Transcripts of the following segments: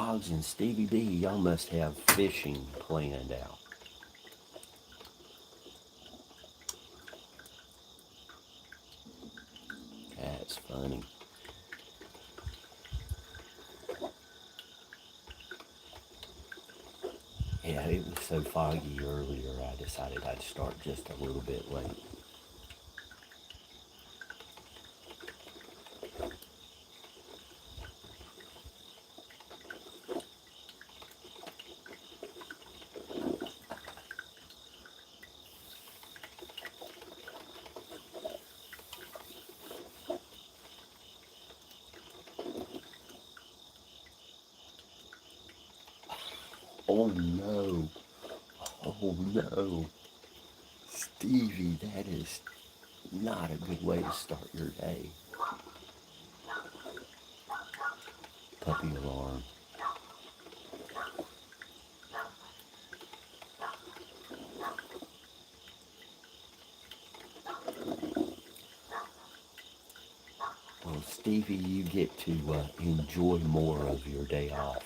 Boggs and Stevie D, y'all must have fishing planned out. That's funny. Yeah, it was so foggy earlier, I decided I'd start just a little bit late. Oh no, oh no. Stevie, that is not a good way to start your day. Puppy alarm. Well, Stevie, you get to enjoy more of your day off.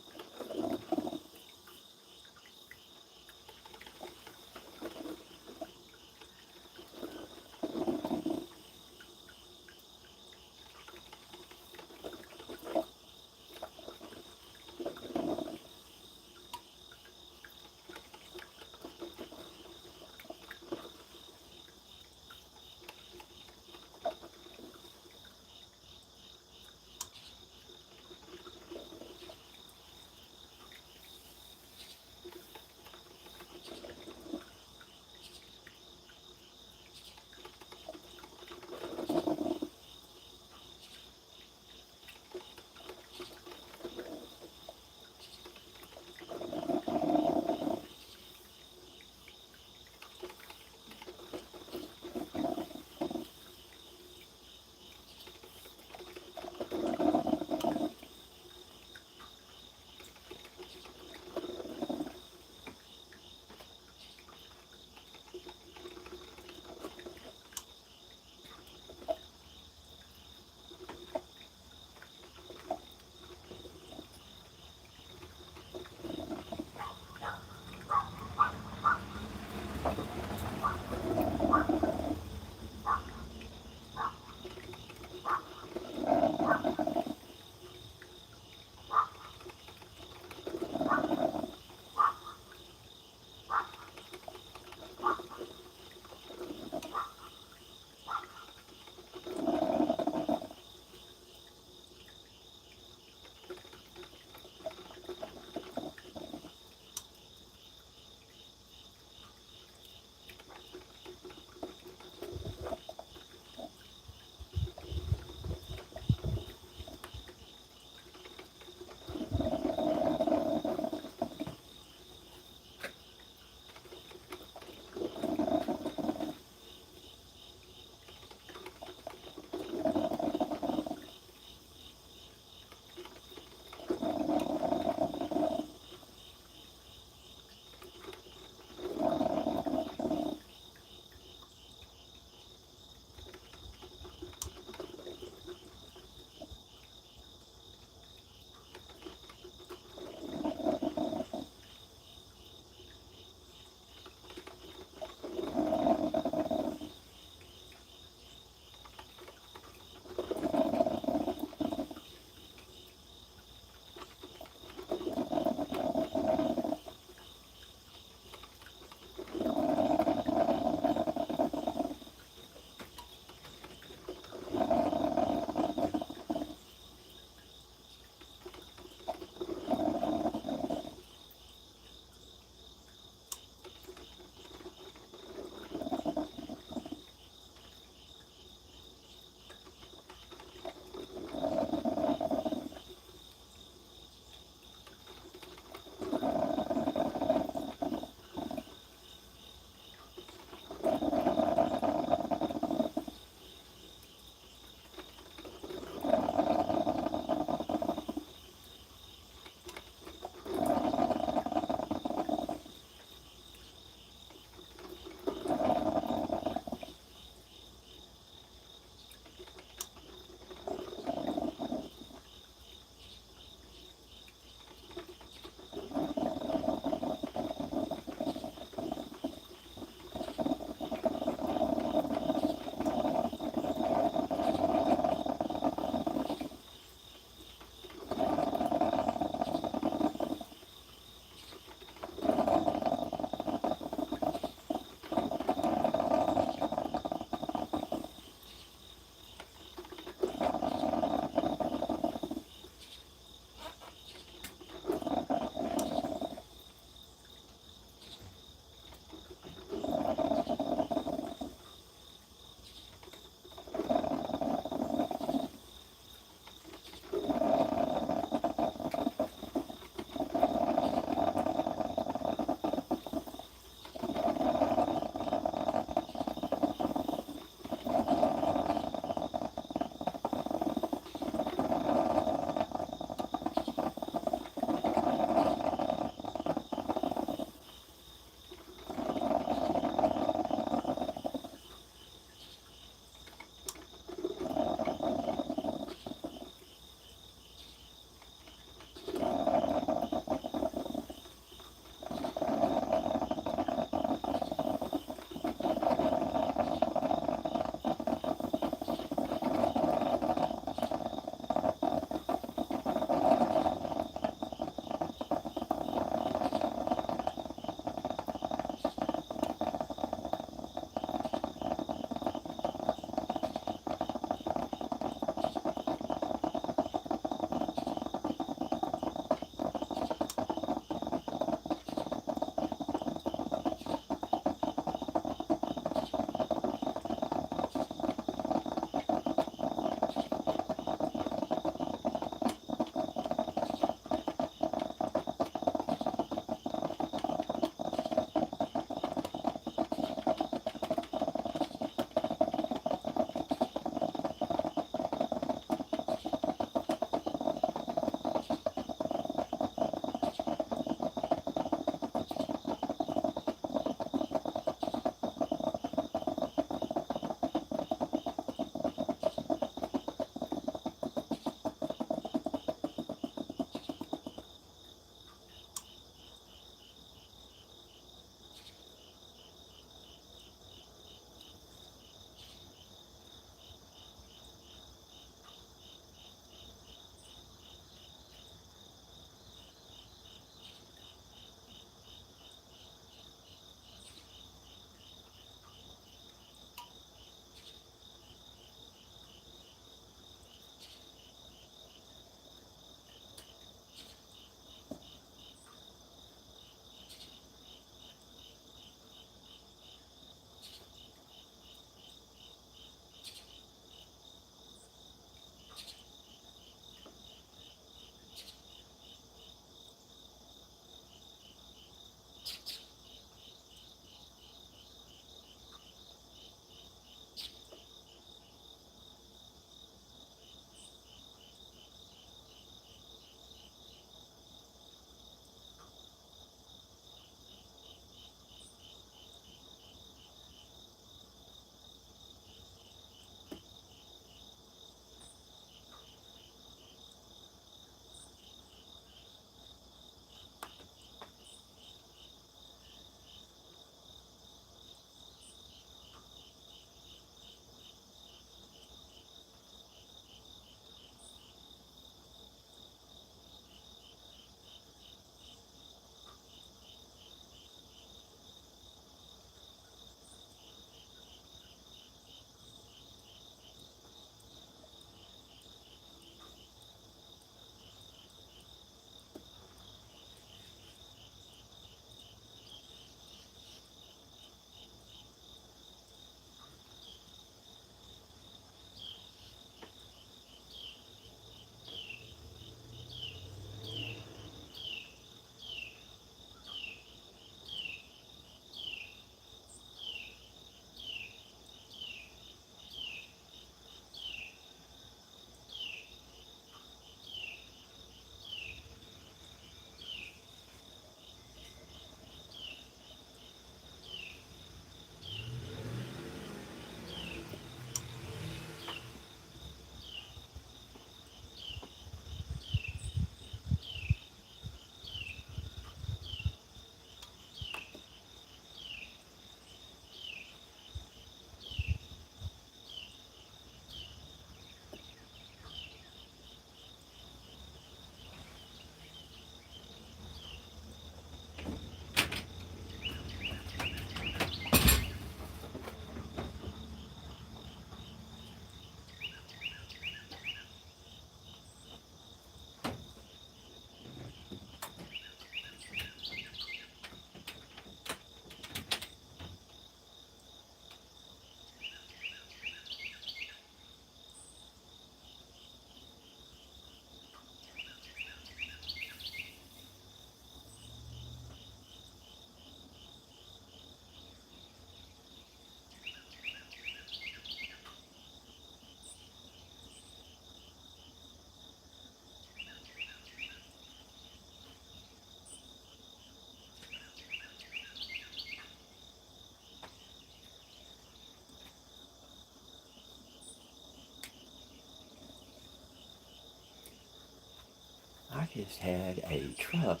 just had a truck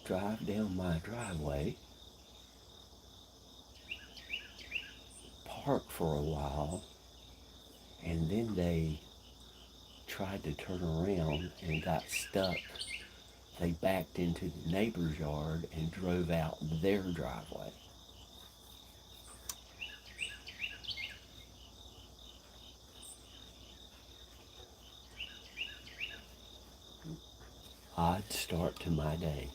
drive down my driveway, park for a while, and then they tried to turn around and got stuck. They backed into the neighbor's yard and drove out their driveway. Odd start to my day.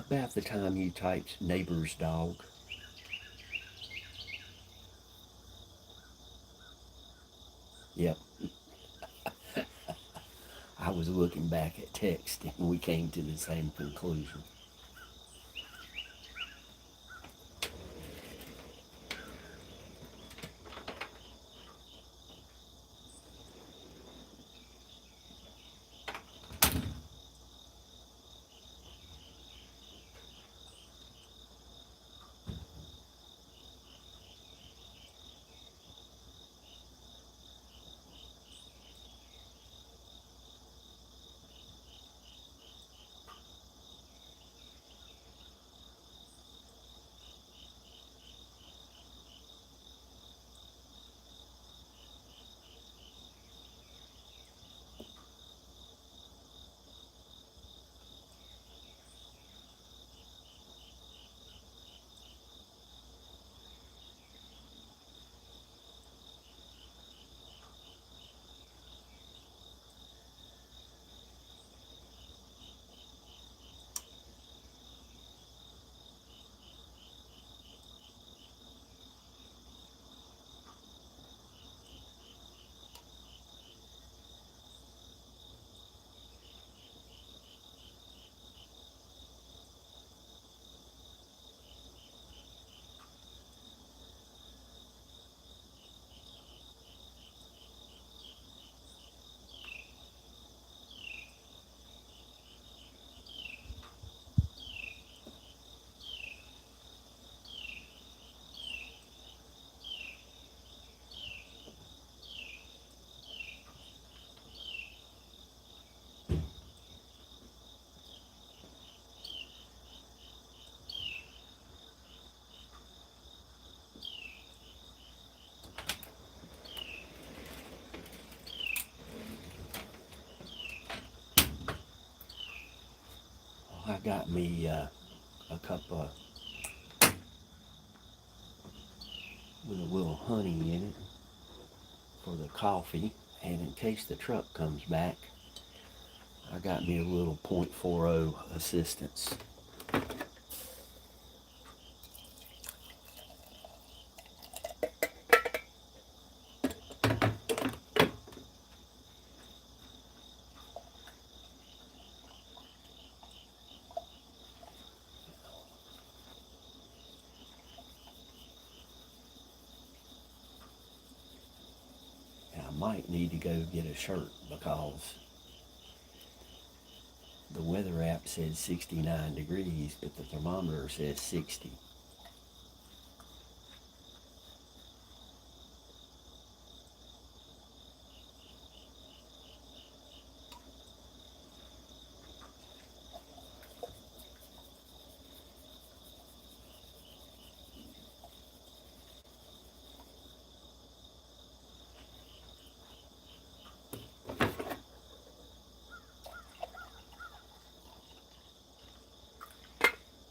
About the time you typed neighbor's dog. Yep. I was looking back at text and we came to the same conclusion. I got me a cup of with a little honey in it for the coffee, and in case the truck comes back, I got me a little .40 assistance. I might need to go get a shirt because the weather app says 69 degrees, but the thermometer says 60.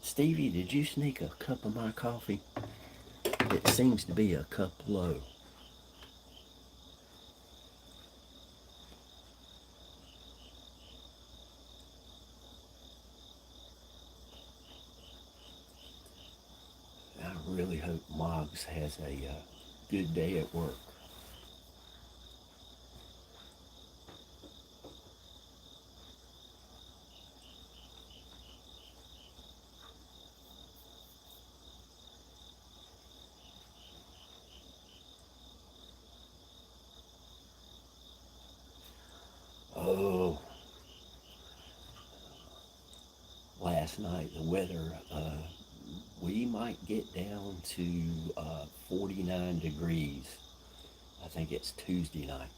Stevie, did you sneak a cup of my coffee? It seems to be a cup low. I really hope Moggs has a good day at work. last night, the weather, we might get down to 49 degrees. I think it's Tuesday night.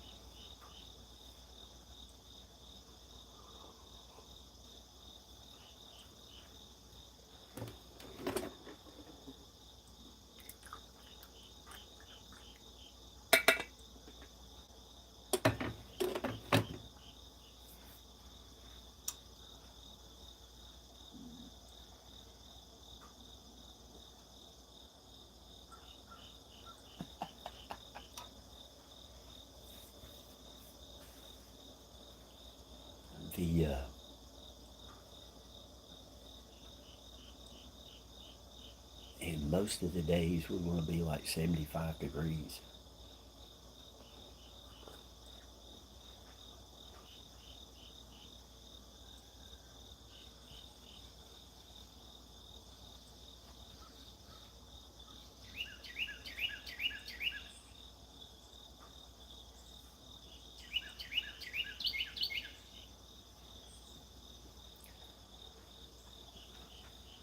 The And most of the days we're going to be like 75 degrees.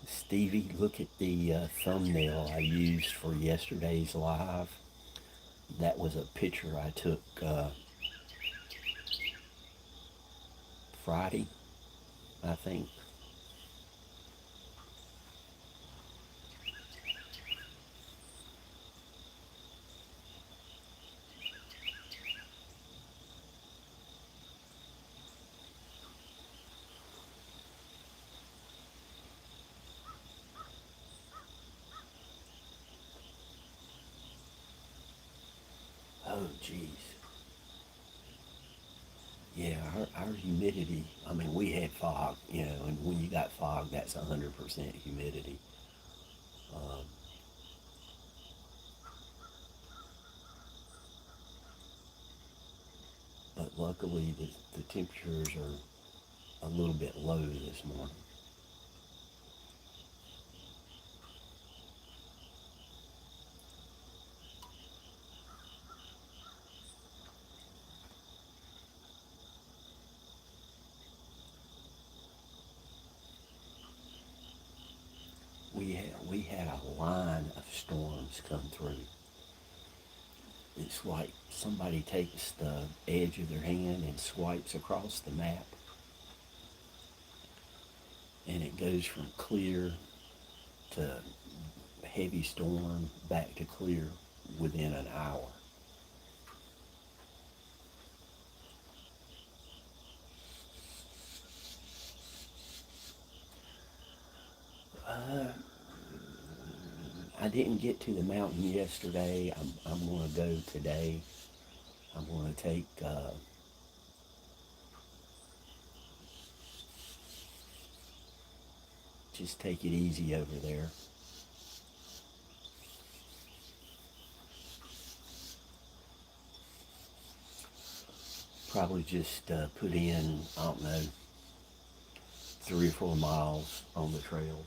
Stevie, look at the thumbnail I used for yesterday's live. That was a picture I took Friday, I think. Oh, geez. Yeah, our humidity, I mean, we had fog, and when you got fog, that's 100% humidity. Um, but luckily, the temperatures are a little bit low this morning. We had a line of storms come through. It's like somebody takes the edge of their hand and swipes across the map, and it goes from clear to heavy storm back to clear within an hour. Uh, I didn't get to the mountain yesterday. I'm going to go today. I'm going to just take it easy over there. Probably just put in, I don't know, 3 or 4 miles on the trails.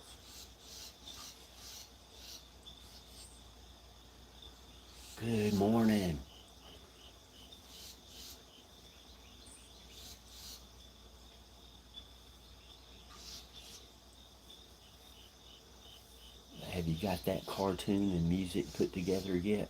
Good morning. Have you got that cartoon and music put together yet?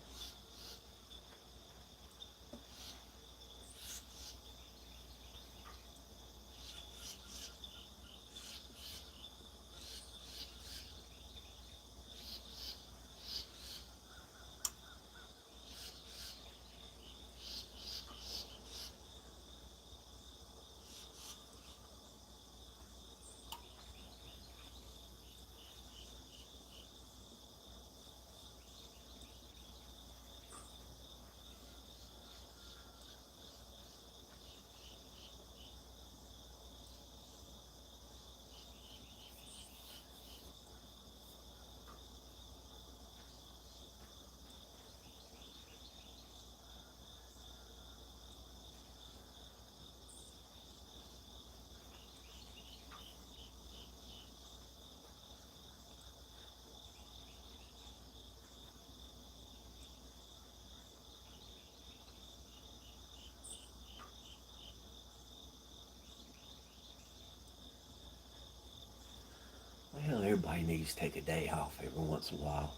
needs to take a day off every once in a while.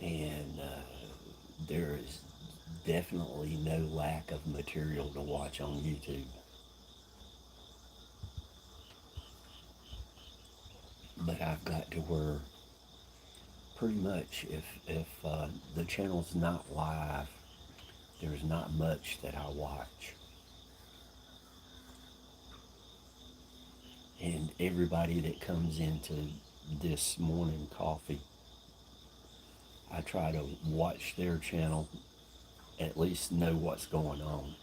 And there is definitely no lack of material to watch on YouTube. But I've got to where pretty much if the channel's not live, there's not much that I watch. And everybody that comes into this morning coffee, I try to watch their channel, at least know what's going on.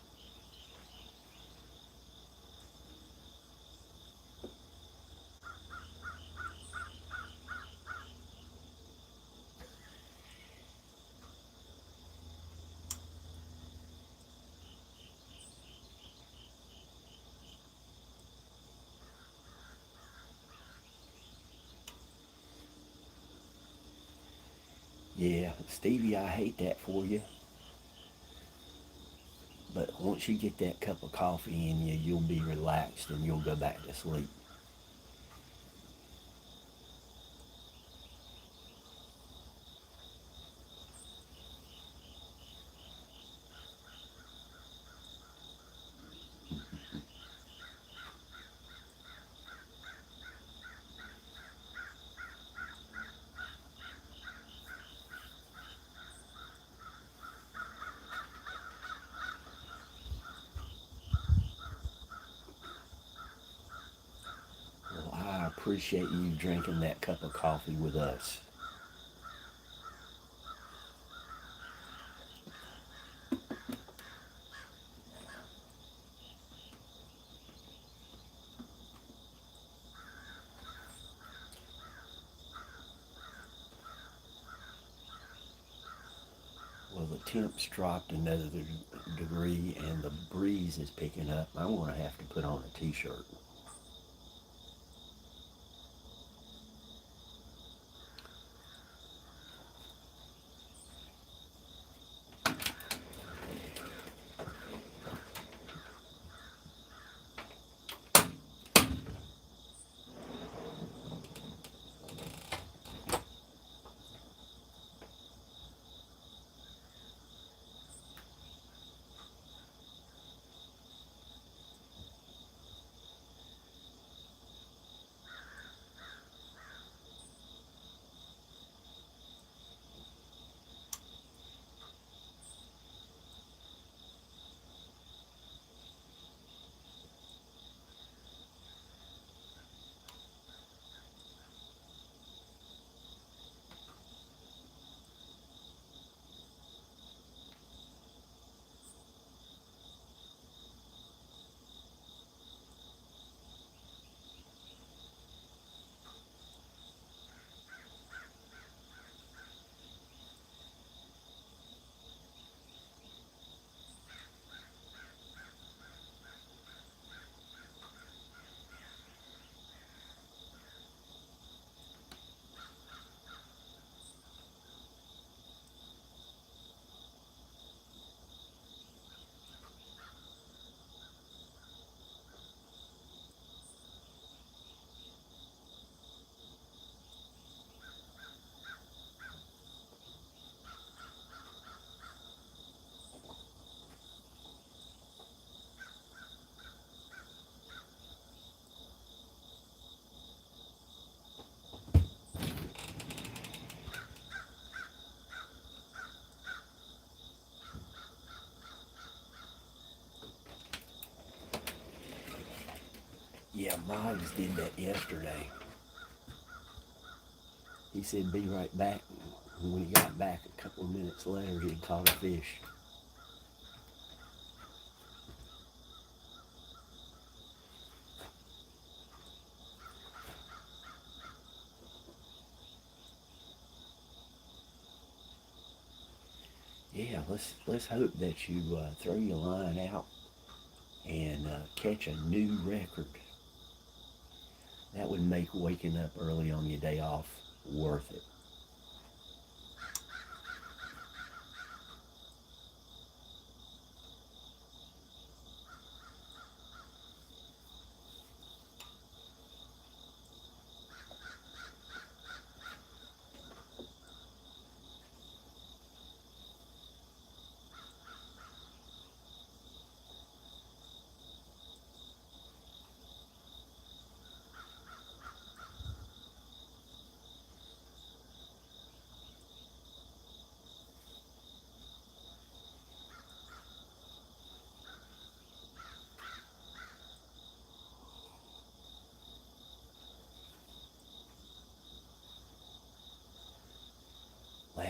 Yeah, Stevie, I hate that for you. But once you get that cup of coffee in you, you'll be relaxed and you'll go back to sleep. Well, I appreciate you drinking that cup of coffee with us. Well, the temps dropped another degree and the breeze is picking up. I'm going to have to put on a t-shirt. Yeah, Miles did that yesterday. He said be right back. And when he got back a couple of minutes later, he had caught a fish. Yeah, let's hope that you throw your line out and catch a new record. That would make waking up early on your day off worth it.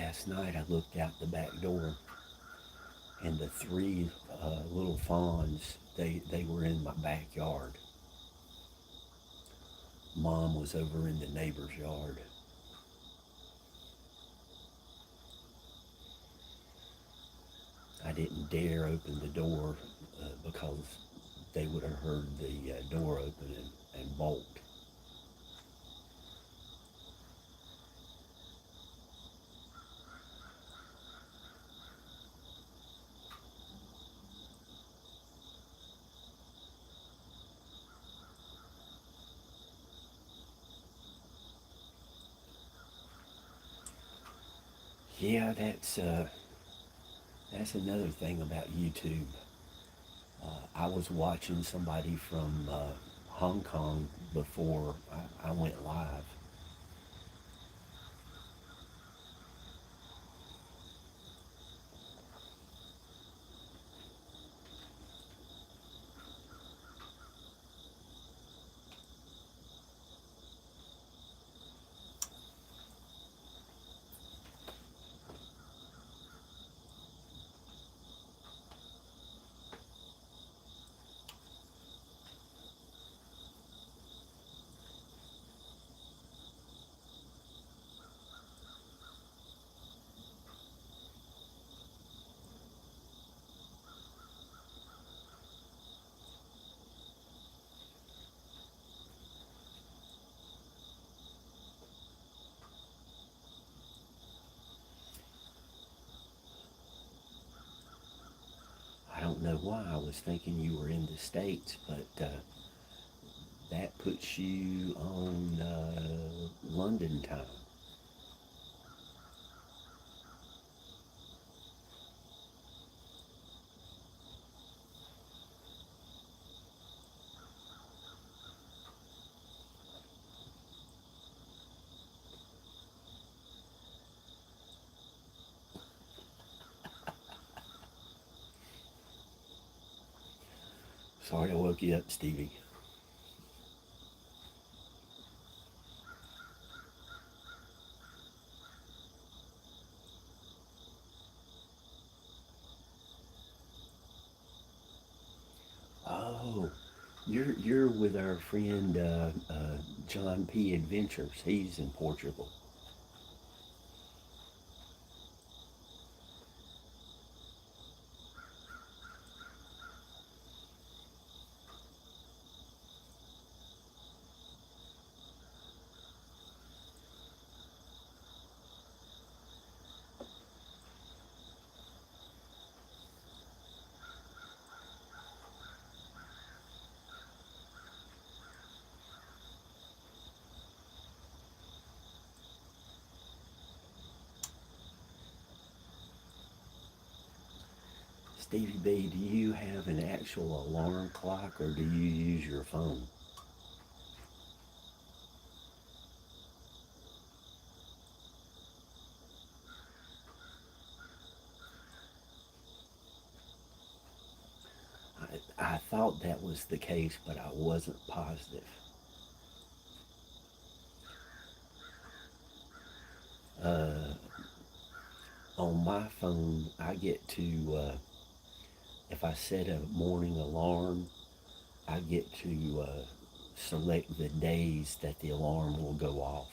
last night I looked out the back door, and the three little fawns, they were in my backyard. Mom was over in the neighbor's yard. I didn't dare open the door because they would have heard the door open and bolt. Yeah, that's another thing about YouTube. I was watching somebody from Hong Kong before I went live. I don't know why I was thinking you were in the States, but that puts you on London time. Sorry I woke you up, Stevie. Oh, you're with our friend John P. Adventures. He's in Portugal. Stevie B, do you have an actual alarm clock or do you use your phone? I thought that was the case, but I wasn't positive. Uh, on my phone, I get to, if I set a morning alarm, I get to select the days that the alarm will go off.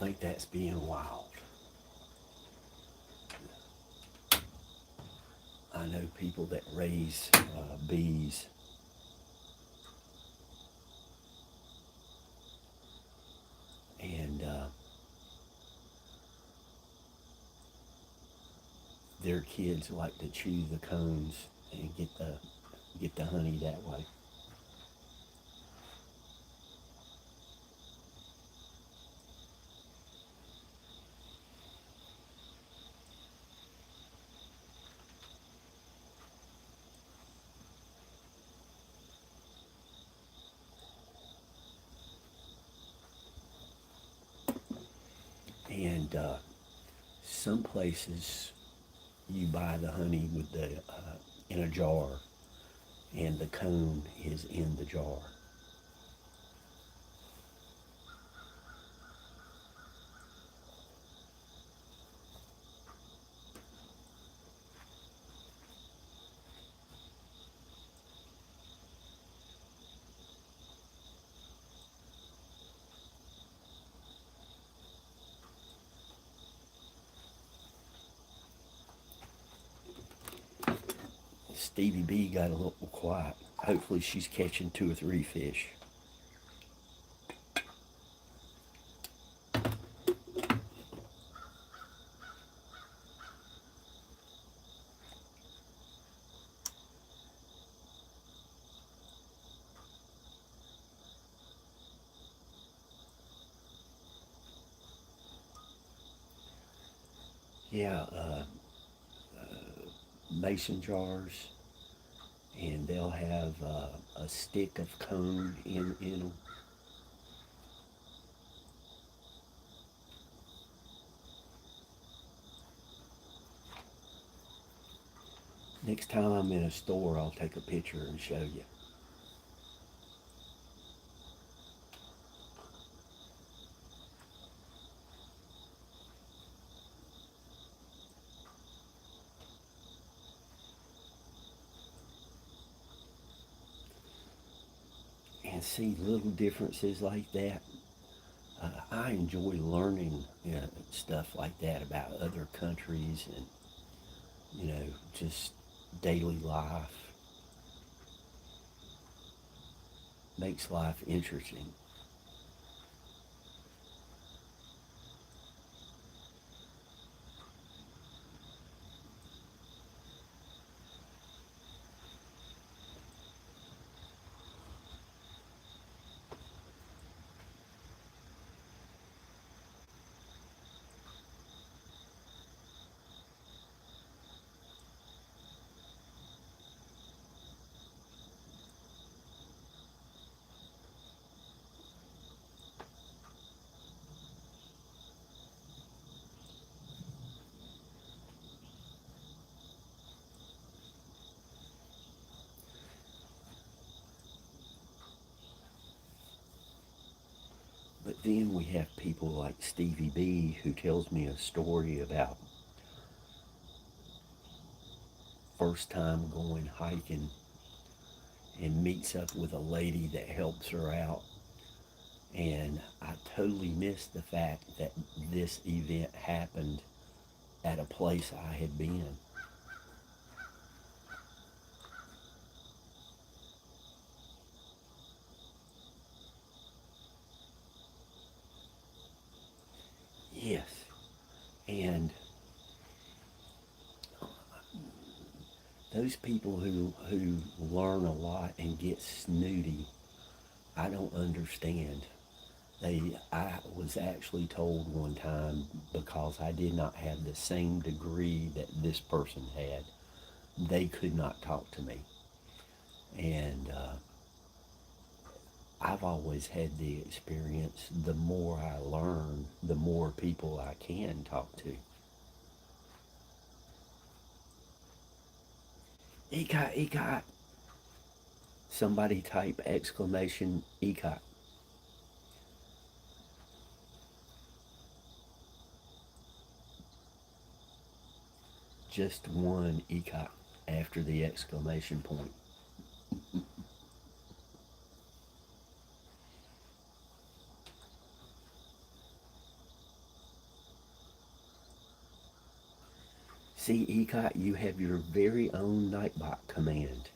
think that's being wild. I know people that raise bees, and their kids like to chew the cones and get the honey that way. And some places you buy the honey with the in a jar, and the cone is in the jar. Stevie B got a little quiet. Hopefully she's catching 2 or 3 fish. Yeah, mason jars, and they'll have a stick of cone in them. Next time I'm in a store, I'll take a picture and show you. And see little differences like that. I enjoy learning, stuff like that about other countries and, just daily life. Makes life interesting. But then we have people like Stevie B who tells me a story about first time going hiking and meets up with a lady that helps her out. And I totally missed the fact that this event happened at a place I had been. Yes. And those people who learn a lot and get snooty, I don't understand. I was actually told one time, because I did not have the same degree that this person had, they could not talk to me. And I've always had the experience, the more I learn, the more people I can talk to. Ecot, ecot. Somebody type exclamation ecot. Just one ecot after the exclamation point. See, ECOT, you have your very own Nightbot command.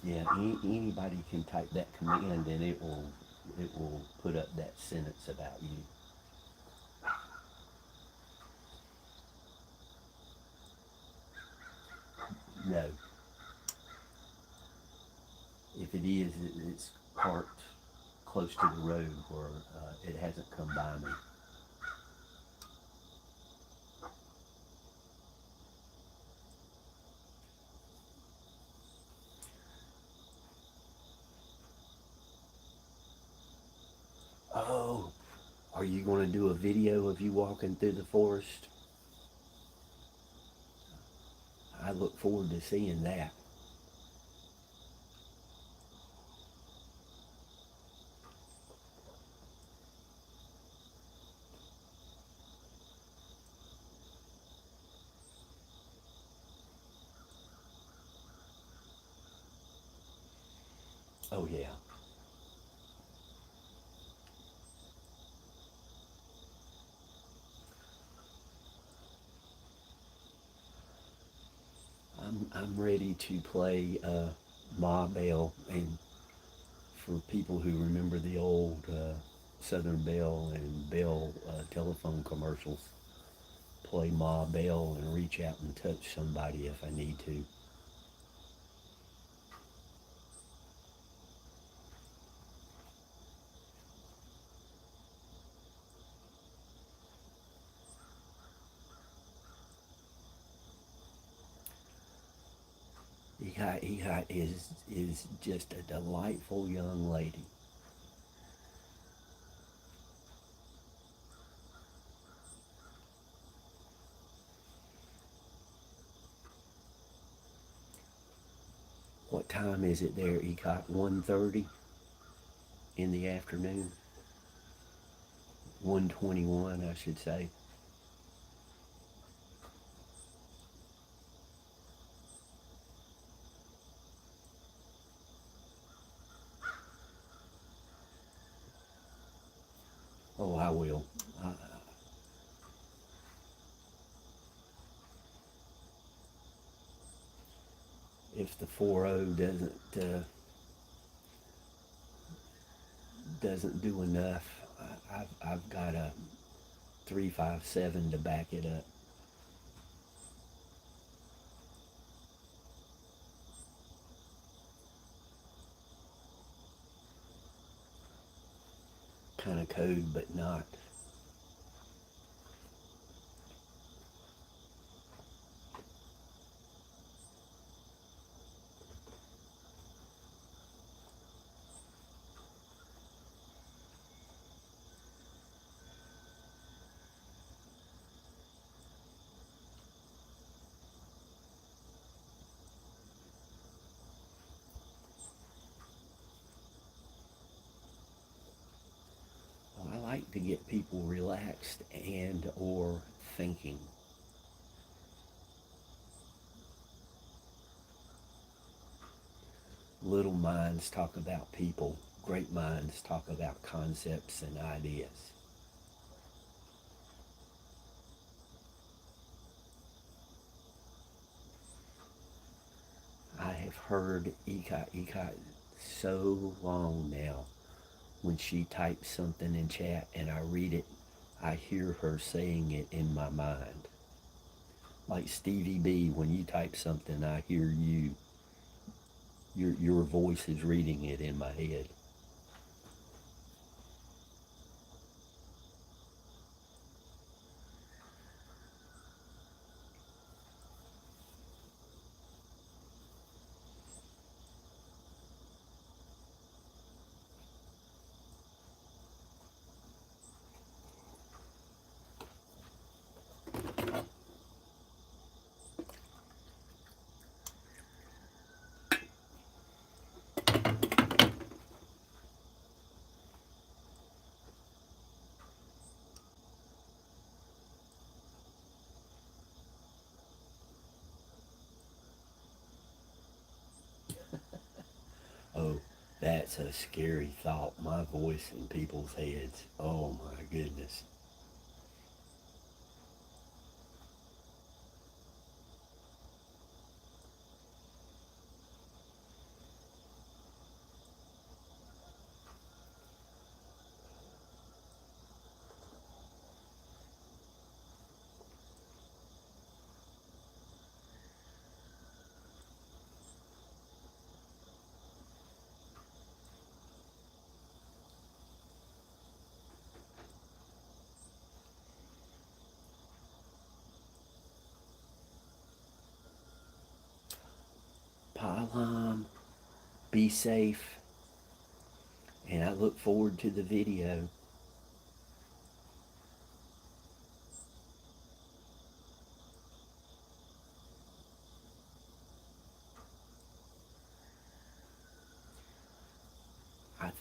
Yeah, anybody can type that command and it will put up that sentence about you. No, if it is, it's parked close to the road where it hasn't come by me. Oh, are you going to do a video of you walking through the forest? I look forward to seeing that. Oh yeah. I'm ready to play Ma Bell, and for people who remember the old Southern Bell and Bell telephone commercials, play Ma Bell and reach out and touch somebody if I need to. Eha is just a delightful young lady. What time is it there, Ecot? 1:30 in the afternoon? 1:21, I should say. Oh, I will. If the 4:0 doesn't do enough, I've got a 357 to back it up. Kind of code, but not. Well, I like to get people relaxed and or thinking. Little minds talk about people. Great minds talk about concepts and ideas. I have heard Eka so long now. When she types something in chat and I read it, I hear her saying it in my mind. Like Stevie B, when you type something, I hear you. Your voice is reading it in my head. Oh, that's a scary thought. My voice in people's heads. Oh my goodness. Palam, be safe, and I look forward to the video.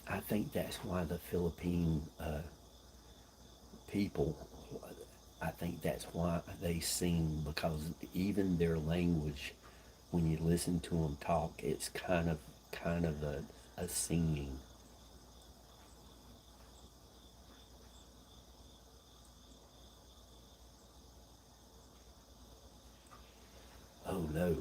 I think that's why the Philippine people, I think that's why they sing, because even their language, when you listen to them talk, it's kind of a singing. Oh no.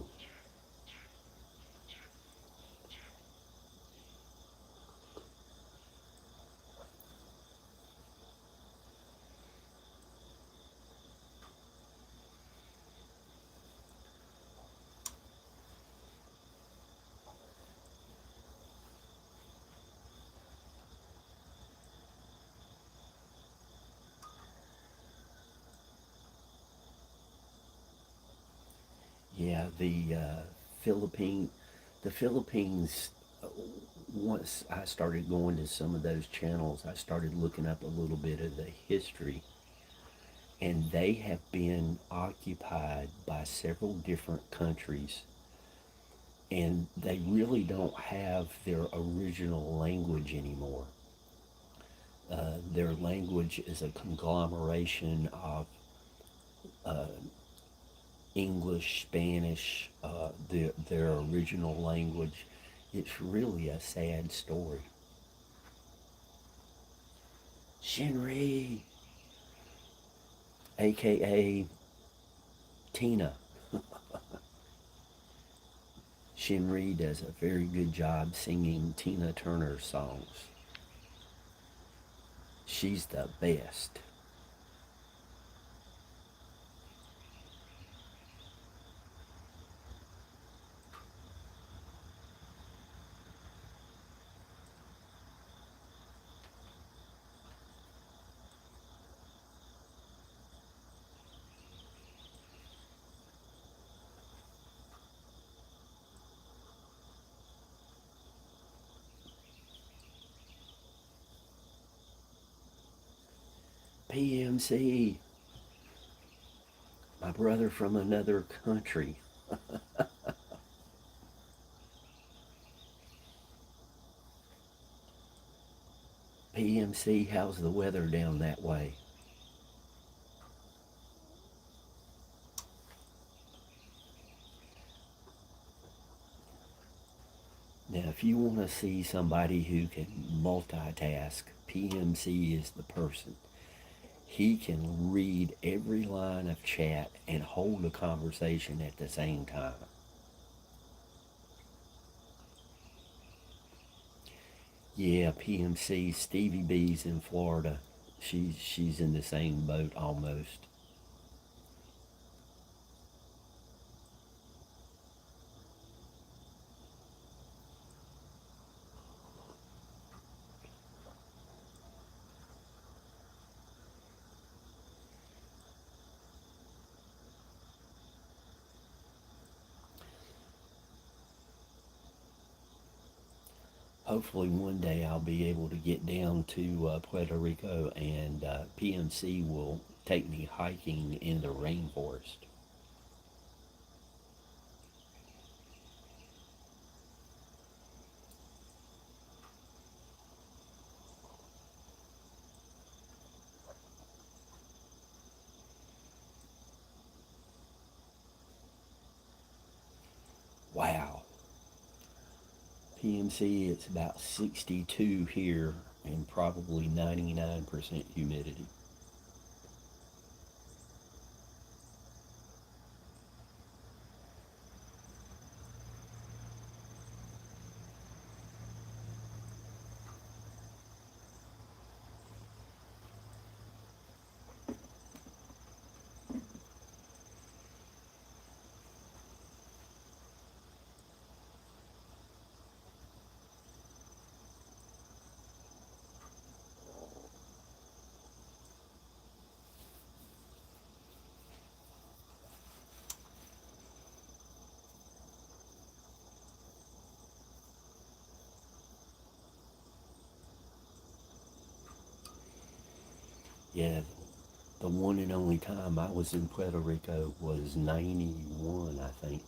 Yeah, Philippine, the Philippines. Once I started going to some of those channels, I started looking up a little bit of the history, and they have been occupied by several different countries, and they really don't have their original language anymore. Their language is a conglomeration of uh, English, Spanish, their original language. It's really a sad story. Shinri, aka Tina. Shinri does a very good job singing Tina Turner songs. She's the best. PMC, my brother from another country. PMC, how's the weather down that way? Now, if you want to see somebody who can multitask, PMC is the person. He can read every line of chat and hold a conversation at the same time. Yeah, PMC, Stevie B's in Florida. She's in the same boat almost. Hopefully one day I'll be able to get down to Puerto Rico, and PMC will take me hiking in the rainforest. Wow. PMC, it's about 62 here and probably 99% humidity. Yeah, the one and only time I was in Puerto Rico was 91, I think.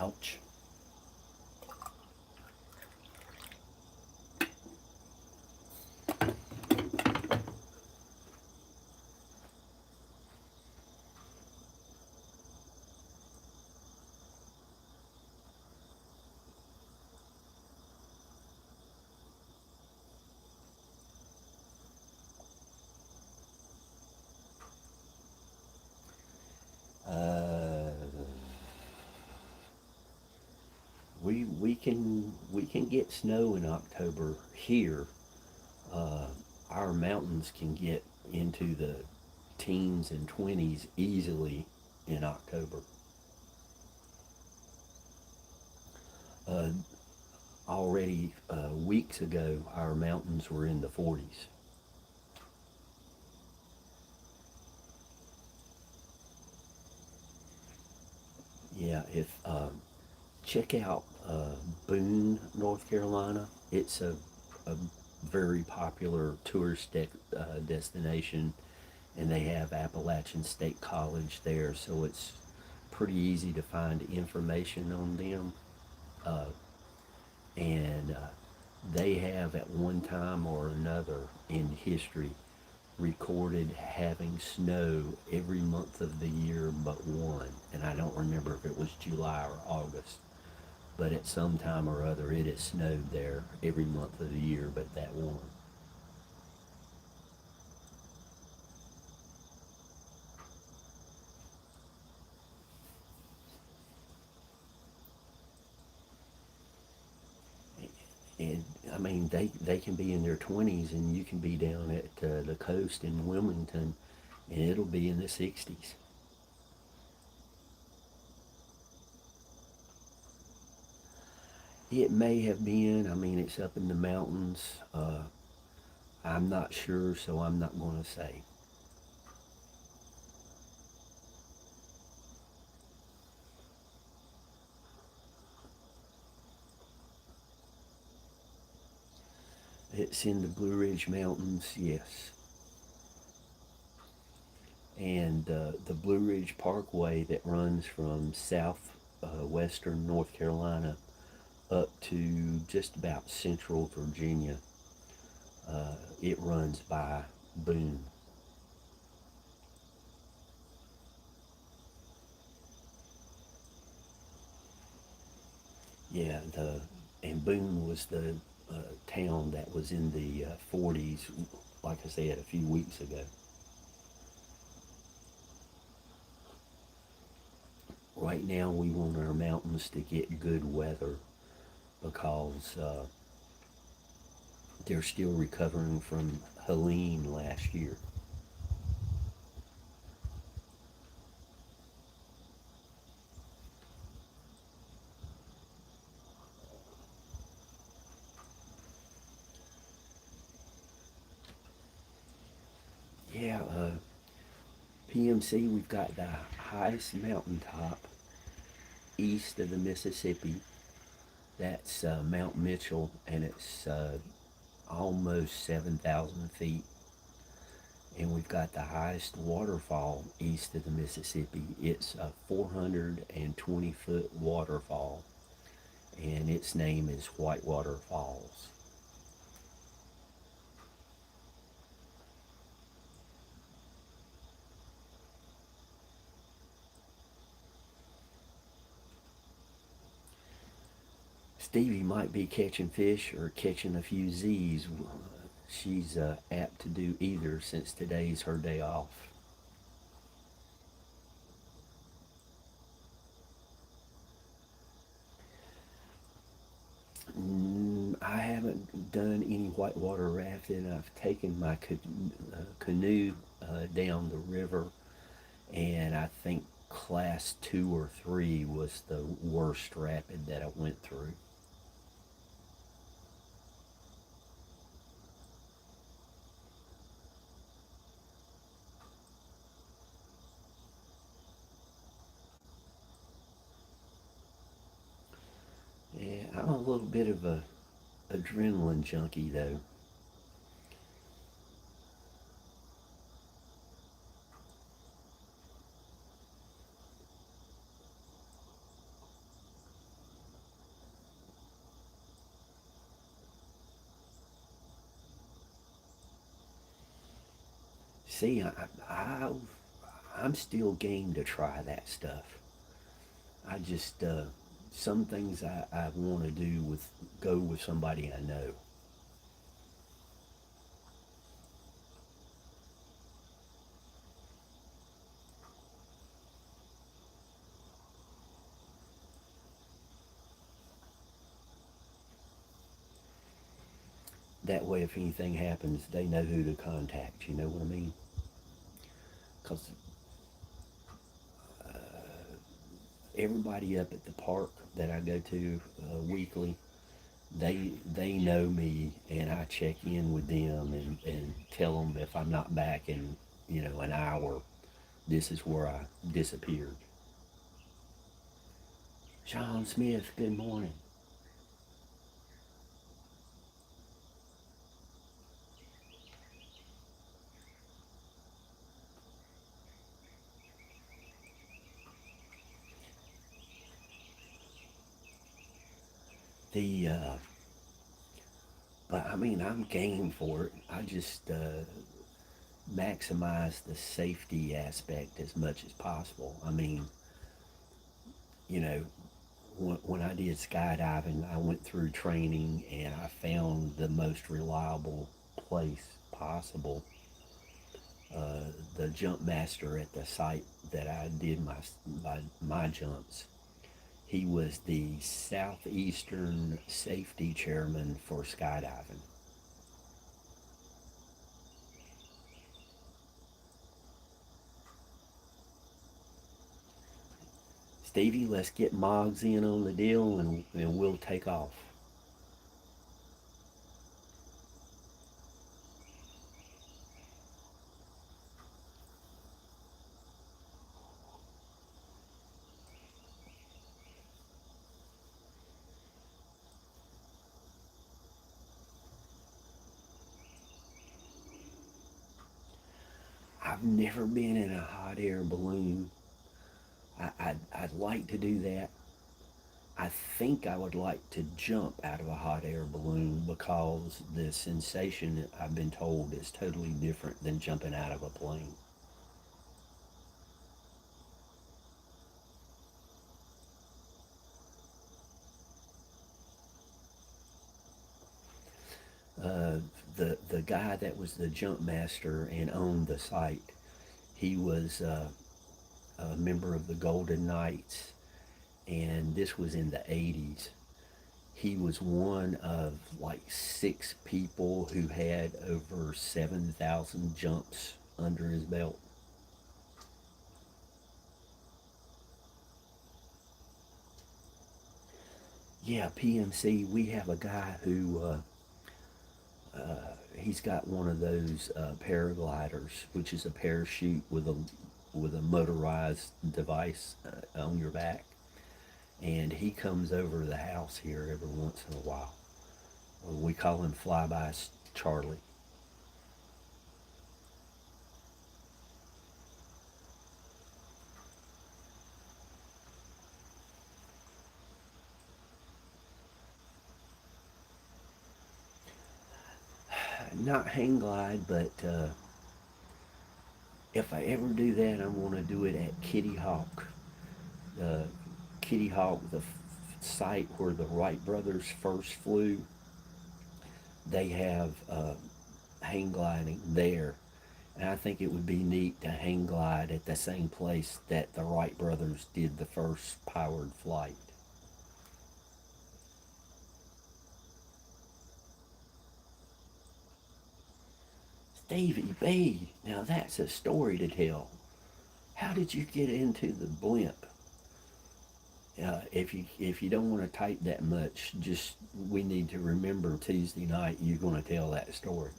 Ouch. Uh, we can get snow in October here. Uh, our mountains can get into the teens and 20s easily in October. Uh, Already weeks ago, our mountains were in the 40s. Yeah, if check out Boone, North Carolina. It's a very popular destination, and they have Appalachian State College there, so it's pretty easy to find information on them. Uh, and they have at one time or another in history recorded having snow every month of the year but one. And I don't remember if it was July or August, but at some time or other it has snowed there every month of the year but that one. And I mean, they can be in their 20s and you can be down at the coast in Wilmington and it'll be in the 60s. It may have been. I mean, it's up in the mountains. I'm not sure, so I'm not going to say. It's in the Blue Ridge Mountains, yes. And the Blue Ridge Parkway that runs from south western North Carolina up to just about central Virginia, it runs by Boone. Yeah, the and Boone was the town that was in the 40s, like I said a few weeks ago. Right now, we want our mountains to get good weather because they're still recovering from Helene last year. Yeah, PMC, we've got the highest mountaintop east of the Mississippi. That's Mount Mitchell, and it's almost 7,000 feet. and we've got the highest waterfall east of the Mississippi. It's a 420-foot waterfall, and its name is Whitewater Falls. Stevie might be catching fish or catching a few Z's. She's apt to do either since today's her day off. I haven't done any whitewater rafting. I've taken my canoe down the river, and I think class 2 or 3 was the worst rapid that I went through. Yeah, I'm a little bit of a adrenaline junkie though. See, I'm still game to try that stuff. I just some things I want to do with go with somebody I know. That way, if anything happens, they know who to contact. You know what I mean? Because everybody up at the park that I go to weekly, they know me, and I check in with them and tell them if I'm not back in an hour, this is where I disappeared. Sean Smith, good morning. The But I mean, I'm game for it. I just maximize the safety aspect as much as possible. I mean, you know, when I did skydiving, I went through training and I found the most reliable place possible. The jump master at the site that I did my jumps, he was the southeastern safety chairman for skydiving. Stevie, let's get Moggs in on the deal and we'll take off. I've never been in a hot air balloon. I'd like to do that. I think I would like to jump out of a hot air balloon because the sensation I've been told is totally different than jumping out of a plane. Uh, the guy that was the jump master and owned the site, he was a member of the Golden Knights, and this was in the 80s. He was one of like 6 people who had over 7,000 jumps under his belt. Yeah, PMC, we have a guy who he's got one of those paragliders, which is a parachute with a motorized device on your back, and he comes over to the house here every once in a while. We call him Flyby Charlie. not hang glide, but if I ever do that, I'm going to do it at Kitty Hawk. The Kitty Hawk, the site where the Wright brothers first flew, they have hang gliding there. And I think it would be neat to hang glide at the same place that the Wright brothers did the first powered flight. Stevie B, now that's a story to tell. How did you get into the blimp? If you don't want to type that much, just we need to remember Tuesday night you're going to tell that story.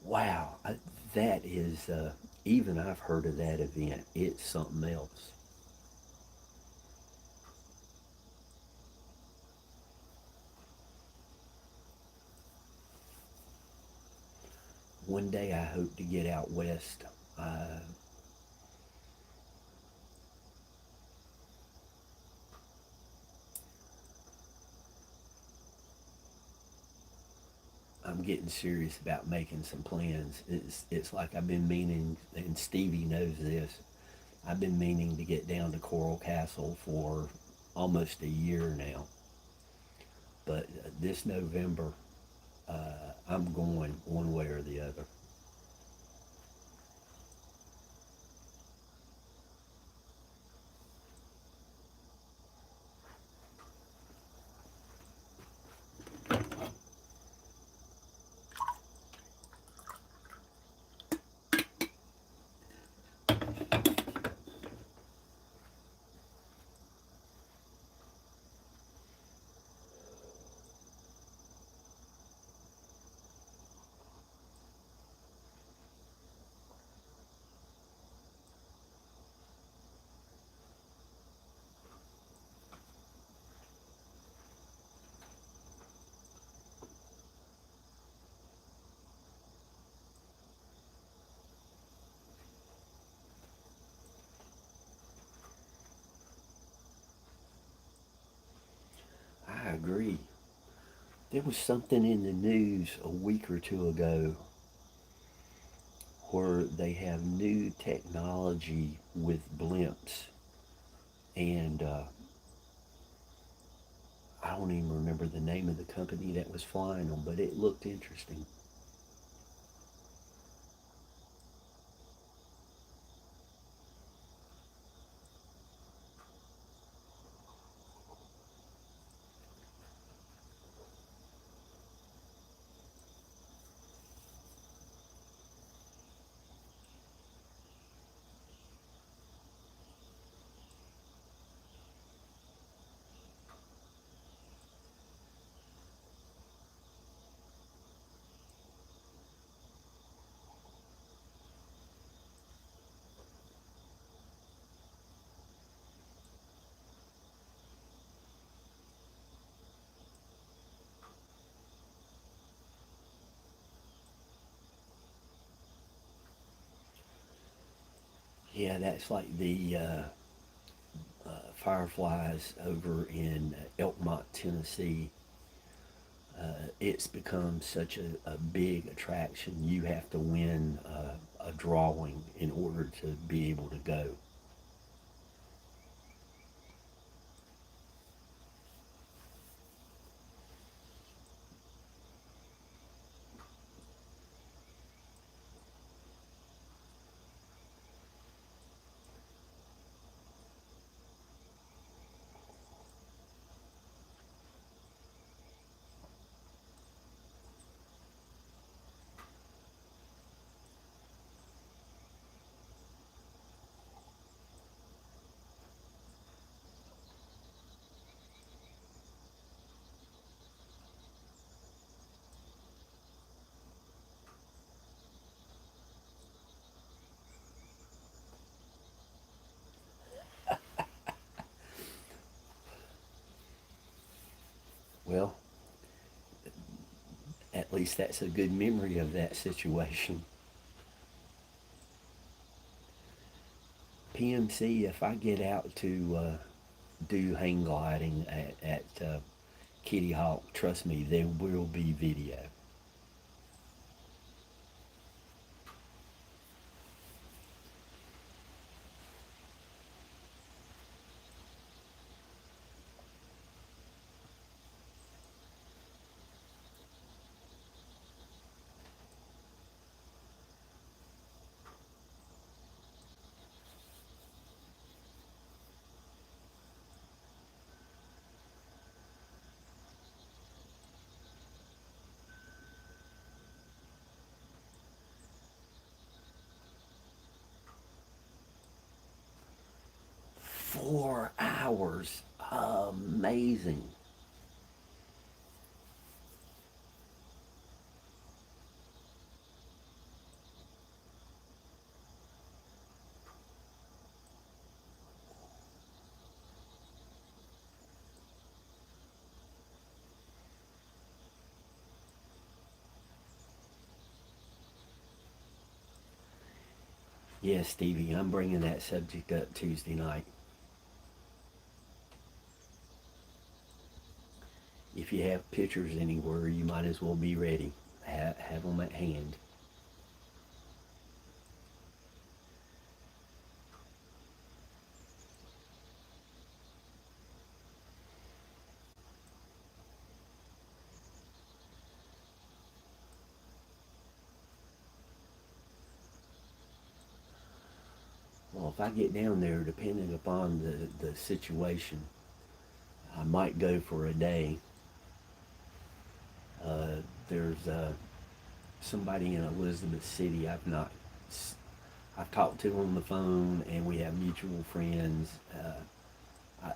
Wow, that is even I've heard of that event. It's something else. One day I hope to get out west. Uh, I'm getting serious about making some plans. It's like I've been meaning, and Stevie knows this. I've been meaning to get down to Coral Castle for almost a year now. But this November, I'm going one way or the other. I agree. There was something in the news a week or two ago where they have new technology with blimps, and I don't even remember the name of the company that was flying them, but it looked interesting. Yeah, that's like the Fireflies over in Elkmont, Tennessee. It's become such a big attraction. You have to win a drawing in order to be able to go. At least that's a good memory of that situation. PMC, if I get out to do hang gliding at Kitty Hawk, trust me, there will be video. 4 hours. Amazing. Yes, Stevie, I'm bringing that subject up Tuesday night. If you have pictures anywhere, you might as well be ready. Have them at hand. Well, if I get down there, depending upon the situation, I might go for a day. There's somebody in Elizabeth City I've talked to on the phone, and we have mutual friends. I,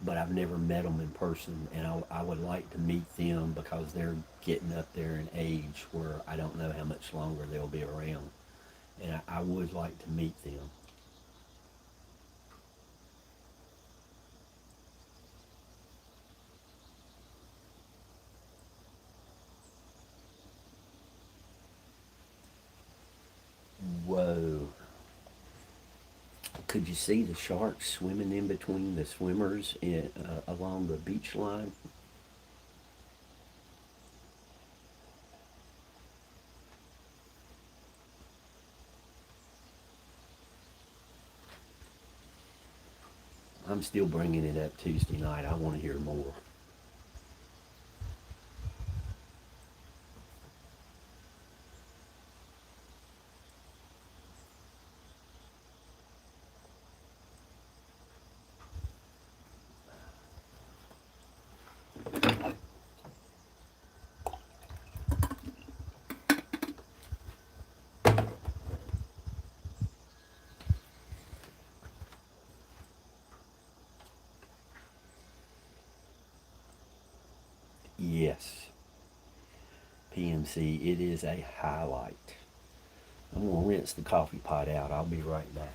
but I've never met them in person, and I would like to meet them because they're getting up there in age where I don't know how much longer they'll be around, and I would like to meet them. Whoa. Could you see the sharks swimming in between the swimmers along the beach line? I'm still bringing it up Tuesday night. I want to hear more. Yes, PMC, it is a highlight. I'm going to rinse the coffee pot out. I'll be right back.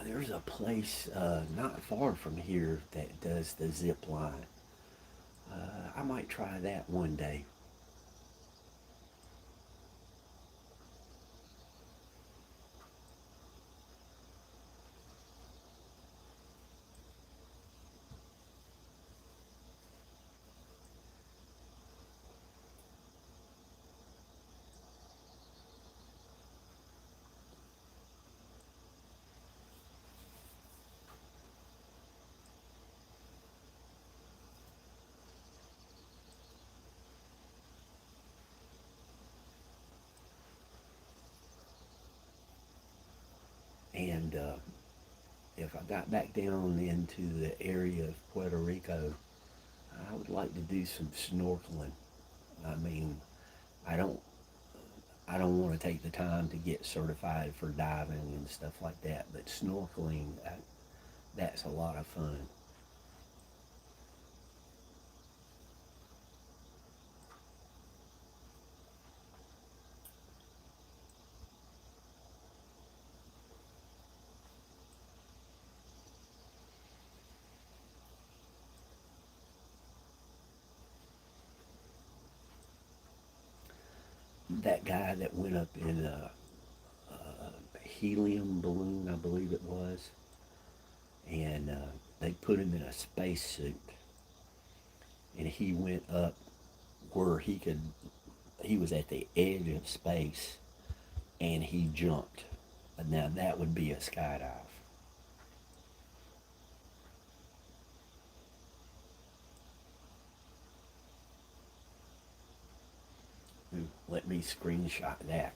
There's a place not far from here that does the zip line. I might try that one day. And if I got back down into the area of Puerto Rico, I would like to do some snorkeling. I mean, I don't I don't want to take the time to get certified for diving and stuff like that, but snorkeling, that's a lot of fun. That guy that went up in a helium balloon, I believe it was, and they put him in a spacesuit, and he went up where he was at the edge of space, and he jumped. Now that would be a skydive. Let me screenshot that.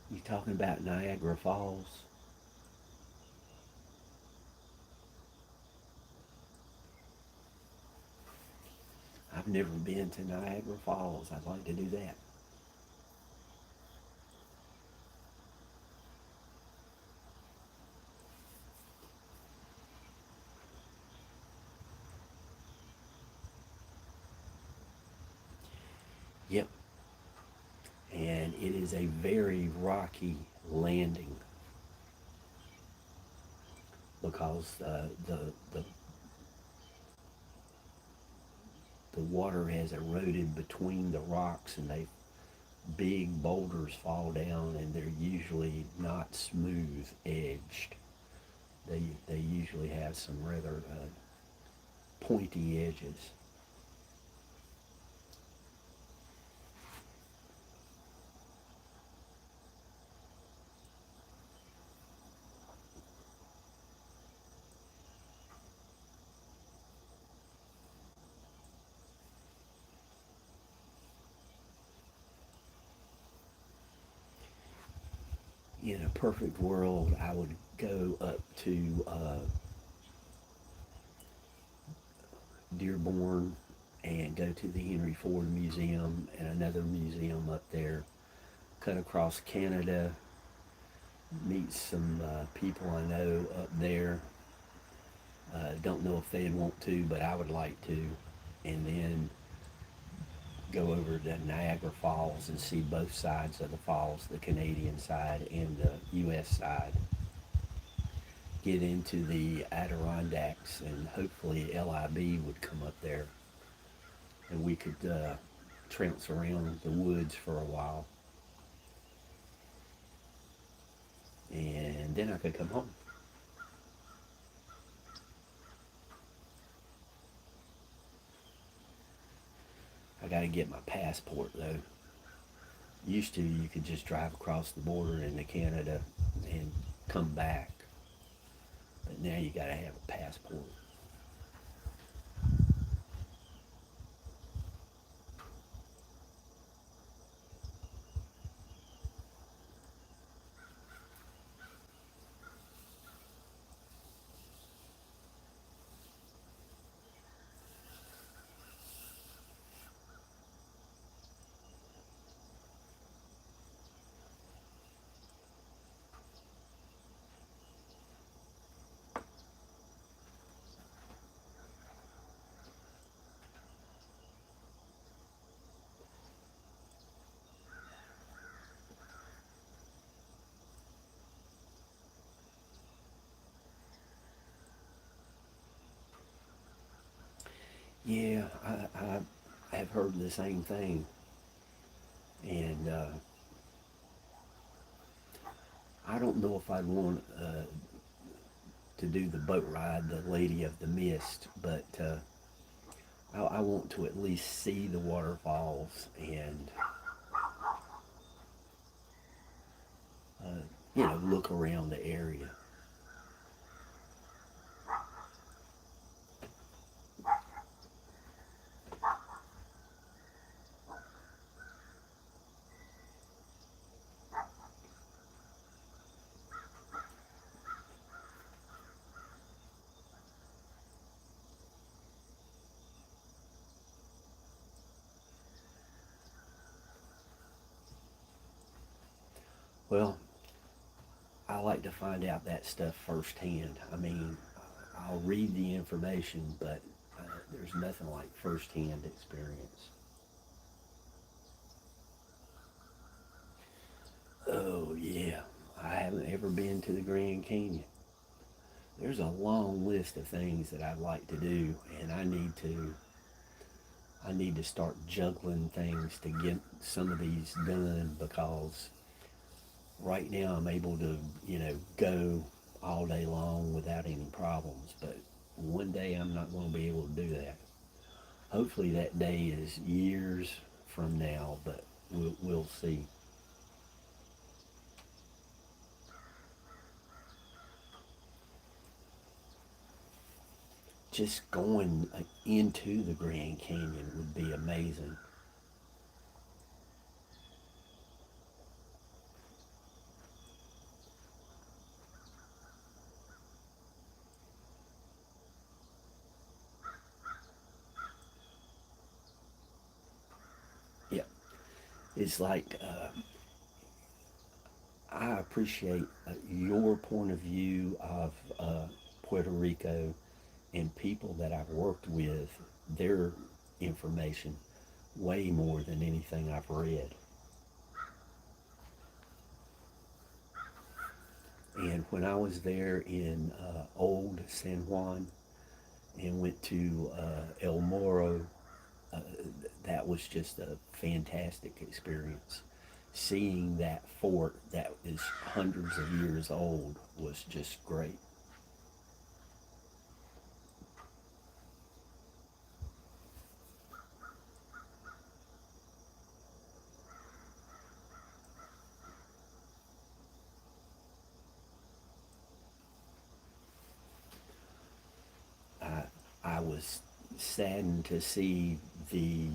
You talking about Niagara Falls? I've never been to Niagara Falls. I'd like to do that. Yep. And it is a very rocky landing because the water has eroded between the rocks, and they big boulders fall down, and they're usually not smooth edged. They usually have some rather pointy edges. In a perfect world, I would go up to Dearborn and go to the Henry Ford Museum and another museum up there, cut across Canada, meet some people I know up there. Don't know if they'd want to, but I would like to. And then go over to Niagara Falls and see both sides of the falls, the Canadian side and the U.S. side. get into the Adirondacks, and hopefully LIB would come up there, and we could trounce around the woods for a while, and then I could come home. I got to get my passport though. Used to, you could just drive across the border into Canada and come back, but now you got to have a passport. Yeah, I have heard the same thing, and I don't know if I'd want to do the boat ride, the Lady of the Mist, but I want to at least see the waterfalls and uh, look around the area. Well, I like to find out that stuff firsthand. I mean, I'll read the information, but there's nothing like firsthand experience. Oh, yeah. I haven't ever been to the Grand Canyon. There's a long list of things that I'd like to do, and I need to start juggling things to get some of these done, because right now I'm able to, go all day long without any problems, but one day I'm not going to be able to do that. Hopefully that day is years from now, but we'll see. Just going into the Grand Canyon would be amazing. Yeah, it's like I appreciate your point of view of Puerto Rico and people that I've worked with, their information way more than anything I've read. And when I was there in old San Juan and went to El Moro, uh, that was just a fantastic experience. Seeing that fort that is hundreds of years old was just great. I, I was saddened to see the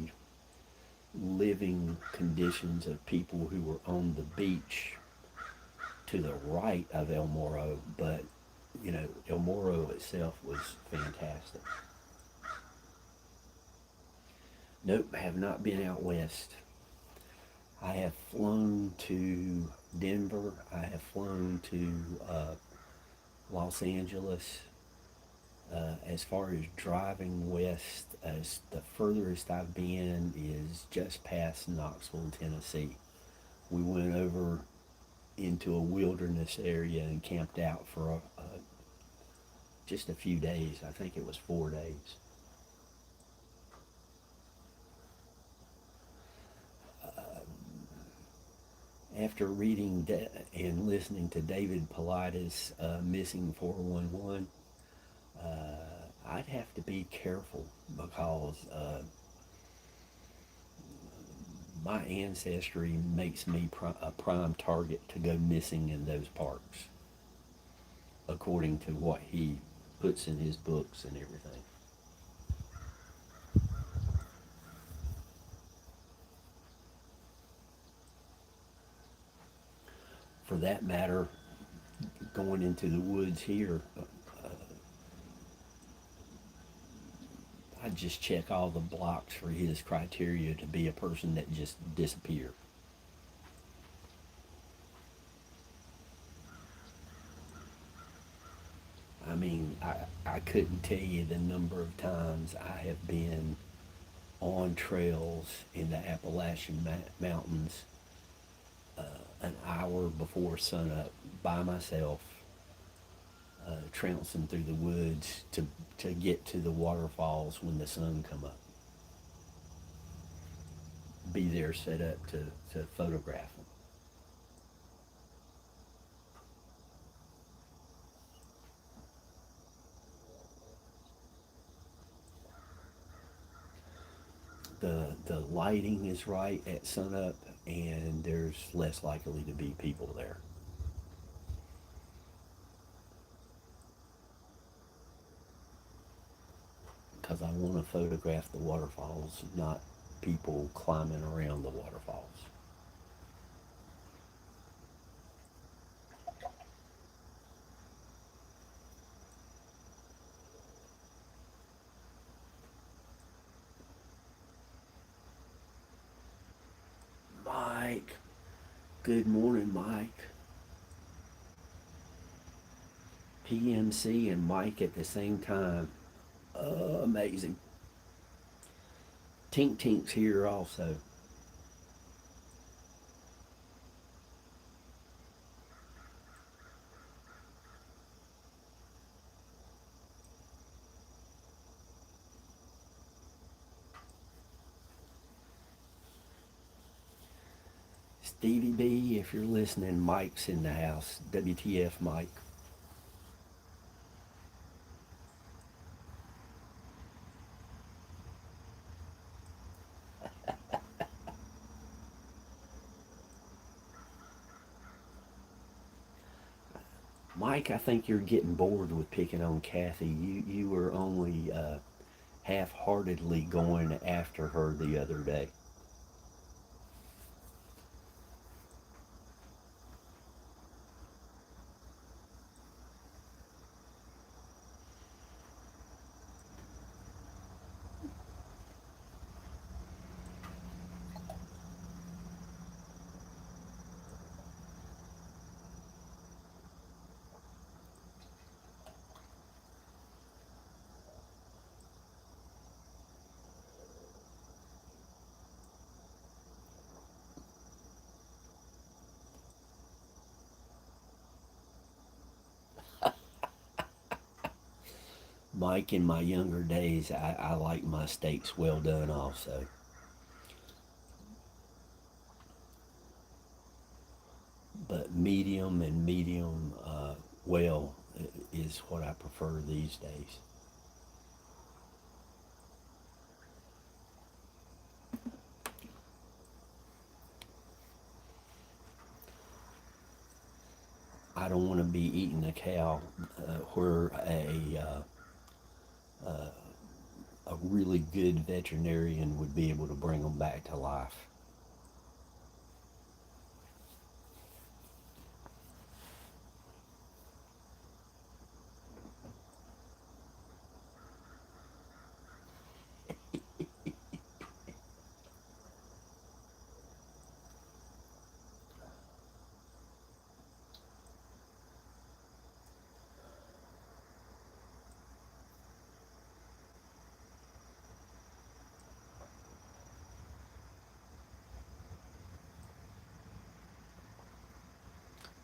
living conditions of people who were on the beach to the right of El Moro, but El Moro itself was fantastic. Nope, have not been out west. I have flown to Denver. I have flown to Los Angeles. As far as driving west, as the furthest I've been is just past Knoxville, Tennessee. We went over into a wilderness area and camped out for just a few days. I think it was 4 days. After reading and listening to David Paulides' Missing 411, I'd have to be careful because my ancestry makes me a prime target to go missing in those parks, according to what he puts in his books and everything. For that matter, going into the woods here, I just check all the blocks for his criteria to be a person that just disappeared. I mean, I couldn't tell you the number of times I have been on trails in the Appalachian Mountains an hour before sunup by myself, trouncing through the woods to get to the waterfalls when the sun come up. Be there set up to photograph them. The lighting is right at sunup, and there's less likely to be people there. Because I want to photograph the waterfalls, not people climbing around the waterfalls. Mike, good morning, Mike. PMC and Mike at the same time. Amazing. Tink Tink's here also. Stevie B, if you're listening, Mike's in the house. WTF, Mike. Mike, I think you're getting bored with picking on Kathy. You were only half-heartedly going after her the other day. Mike, in my younger days, I like my steaks well done also. But medium and medium well is what I prefer these days. I don't want to be eating a cow where a really good veterinarian would be able to bring them back to life.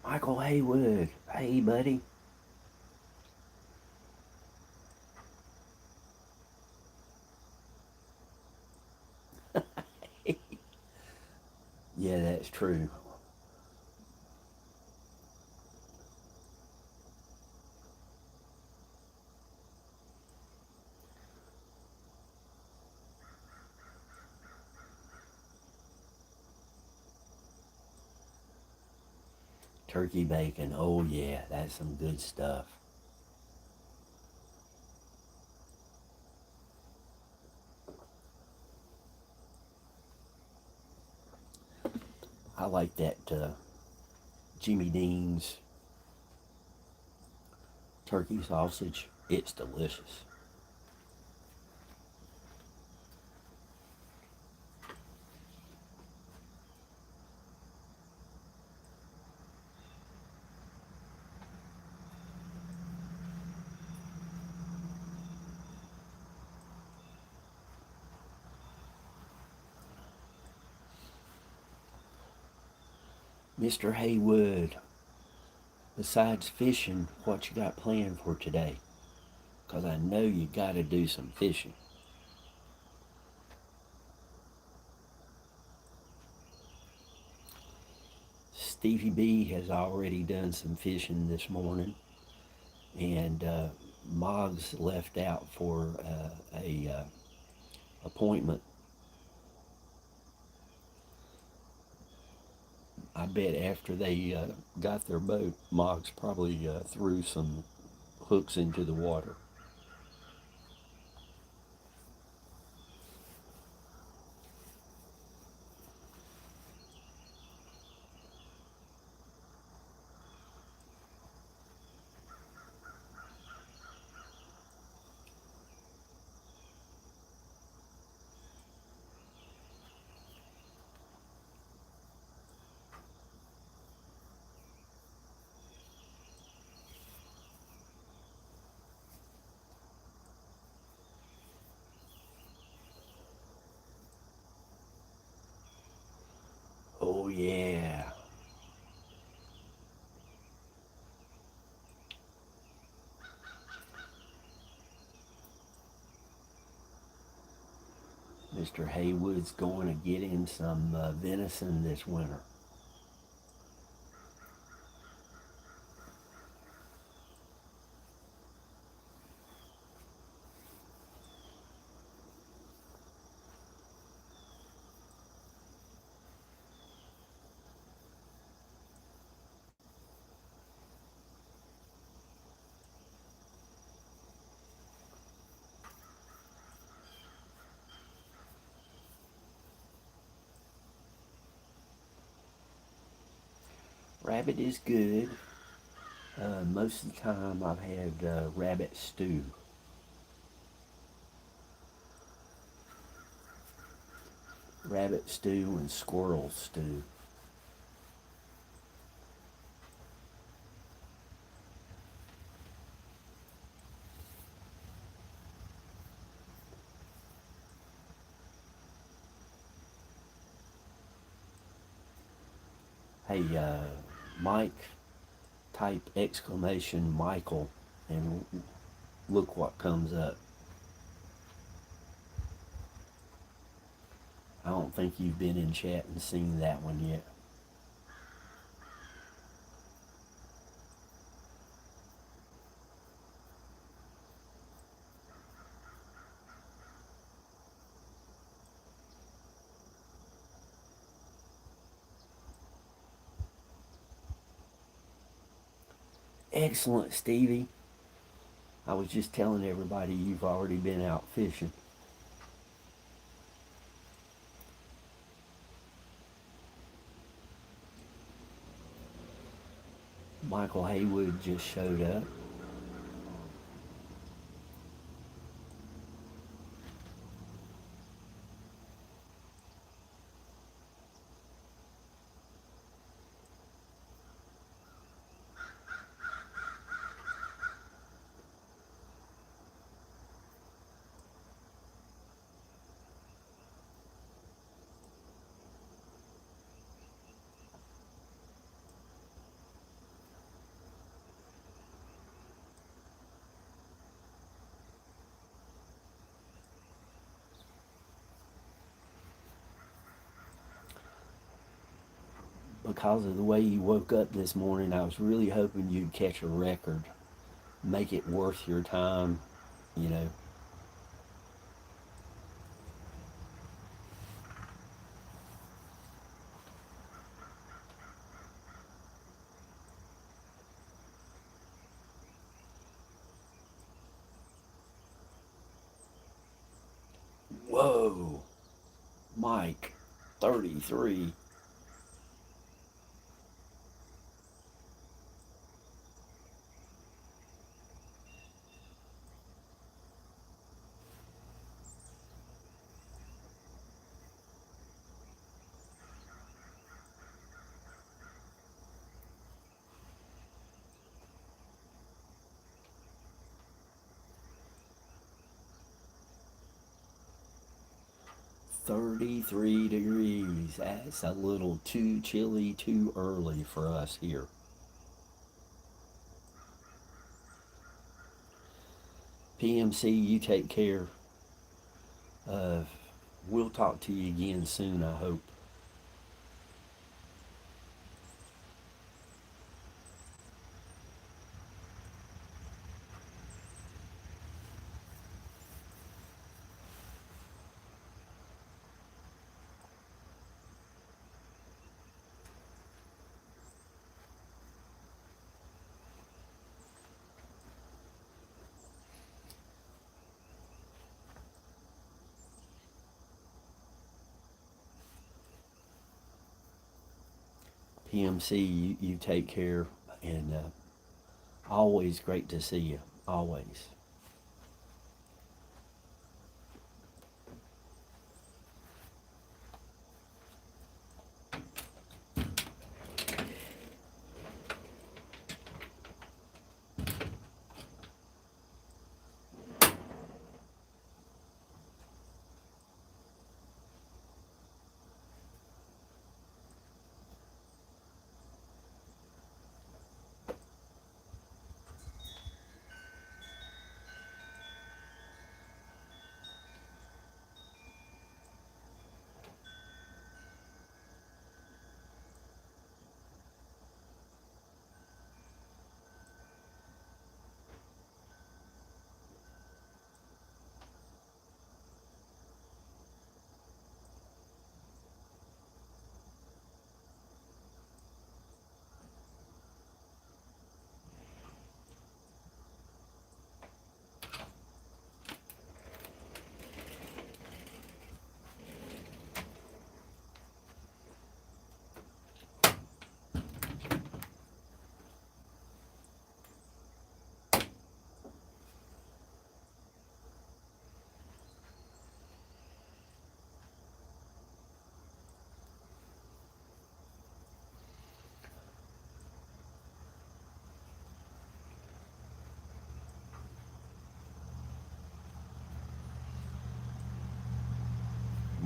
Michael Haywood, hey buddy. Yeah, that's true. Turkey bacon. Oh yeah, that's some good stuff. I like that Jimmy Dean's turkey sausage. It's delicious. Mr. Haywood, besides fishing, what you got planned for today? 'Cause I know you got to do some fishing. Stevie B has already done some fishing this morning, and Moggs left out for a appointment. I bet after they got their boat, Moggs probably threw some hooks into the water. Oh yeah, Mr. Haywood's going to get him some venison this winter. Rabbit is good. Most of the time I've had rabbit stew. Rabbit stew and squirrel stew. Hey, Mike, type exclamation Michael and look what comes up. I don't think you've been in chat and seen that one yet. Excellent, Stevie. I was just telling everybody you've already been out fishing. Michael Haywood just showed up. because of the way you woke up this morning, I was really hoping you'd catch a record, make it worth your time, you know. Whoa, Mike, 33. 33 degrees. That's a little too chilly, too early for us here. PMC, you take care. Uh, we'll talk to you again soon, I hope. PMC, you take care. And always great to see you. Always.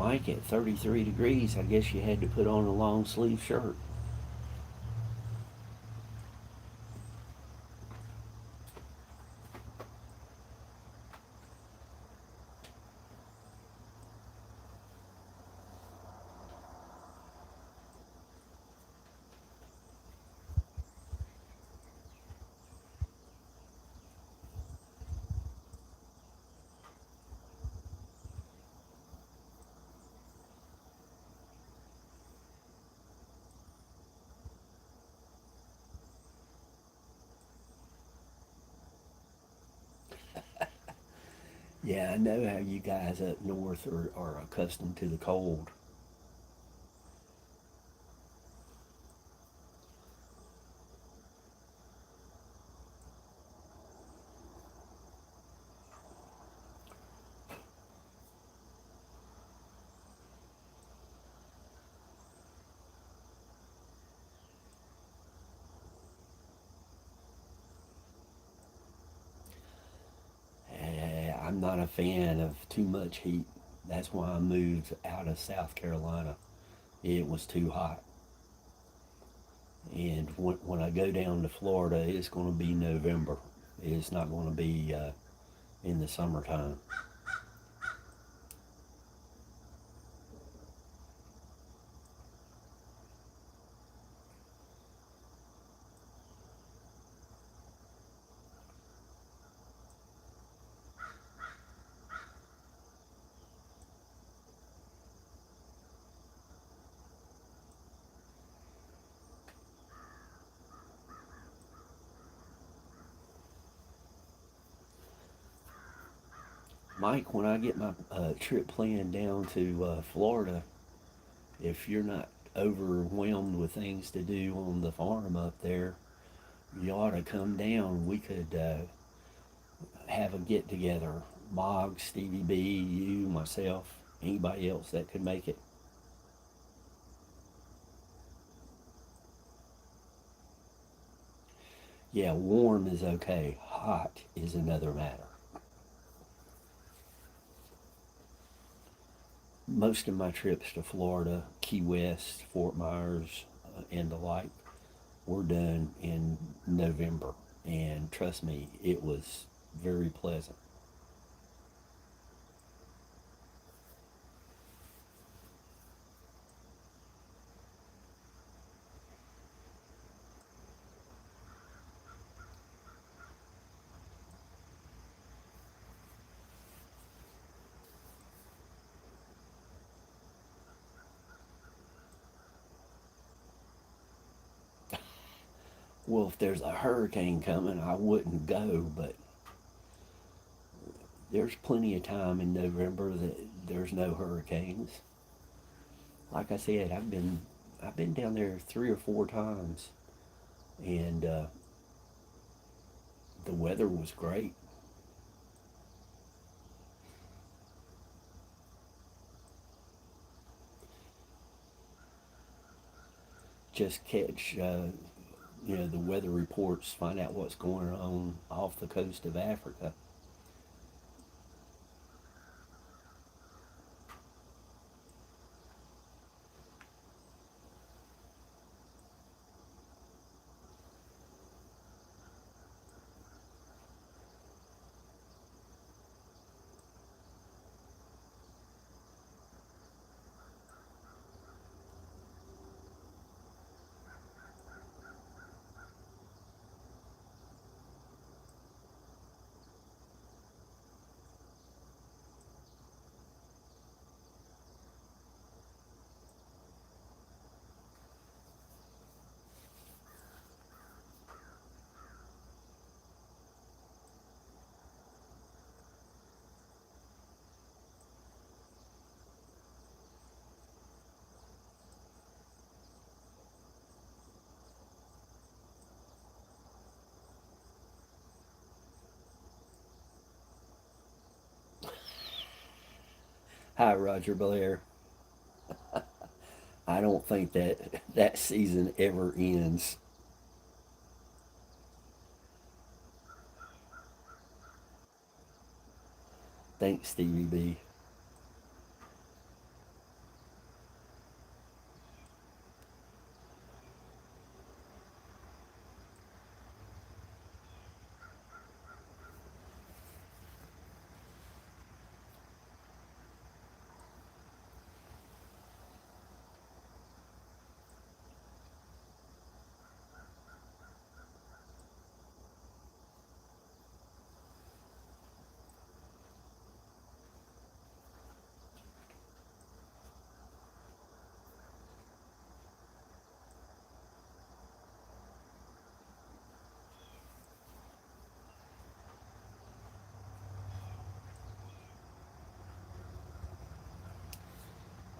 Mike, at 33 degrees, I guess you had to put on a long sleeve shirt. Yeah, I know how you guys up north are accustomed to the cold. I'm not a fan of too much heat. That's why I moved out of South Carolina. It was too hot. And when I go down to Florida, it's going to be November. It's not going to be in the summertime. Mike, when I get my trip planned down to Florida, if you're not overwhelmed with things to do on the farm up there, you ought to come down. We could have a get together. Boggs, Stevie B, you, myself, anybody else that could make it. Yeah, warm is okay. Hot is another matter. Most of my trips to Florida, Key West, Fort Myers, and the like were done in November. And trust me, it was very pleasant. Well, if there's a hurricane coming, I wouldn't go, but there's plenty of time in November that there's no hurricanes. Like I said, I've been down there 3 or 4 times, and the weather was great. Just catch the weather reports, find out what's going on off the coast of Africa. Hi, Roger Blair. I don't think that season ever ends. Thanks, Stevie B.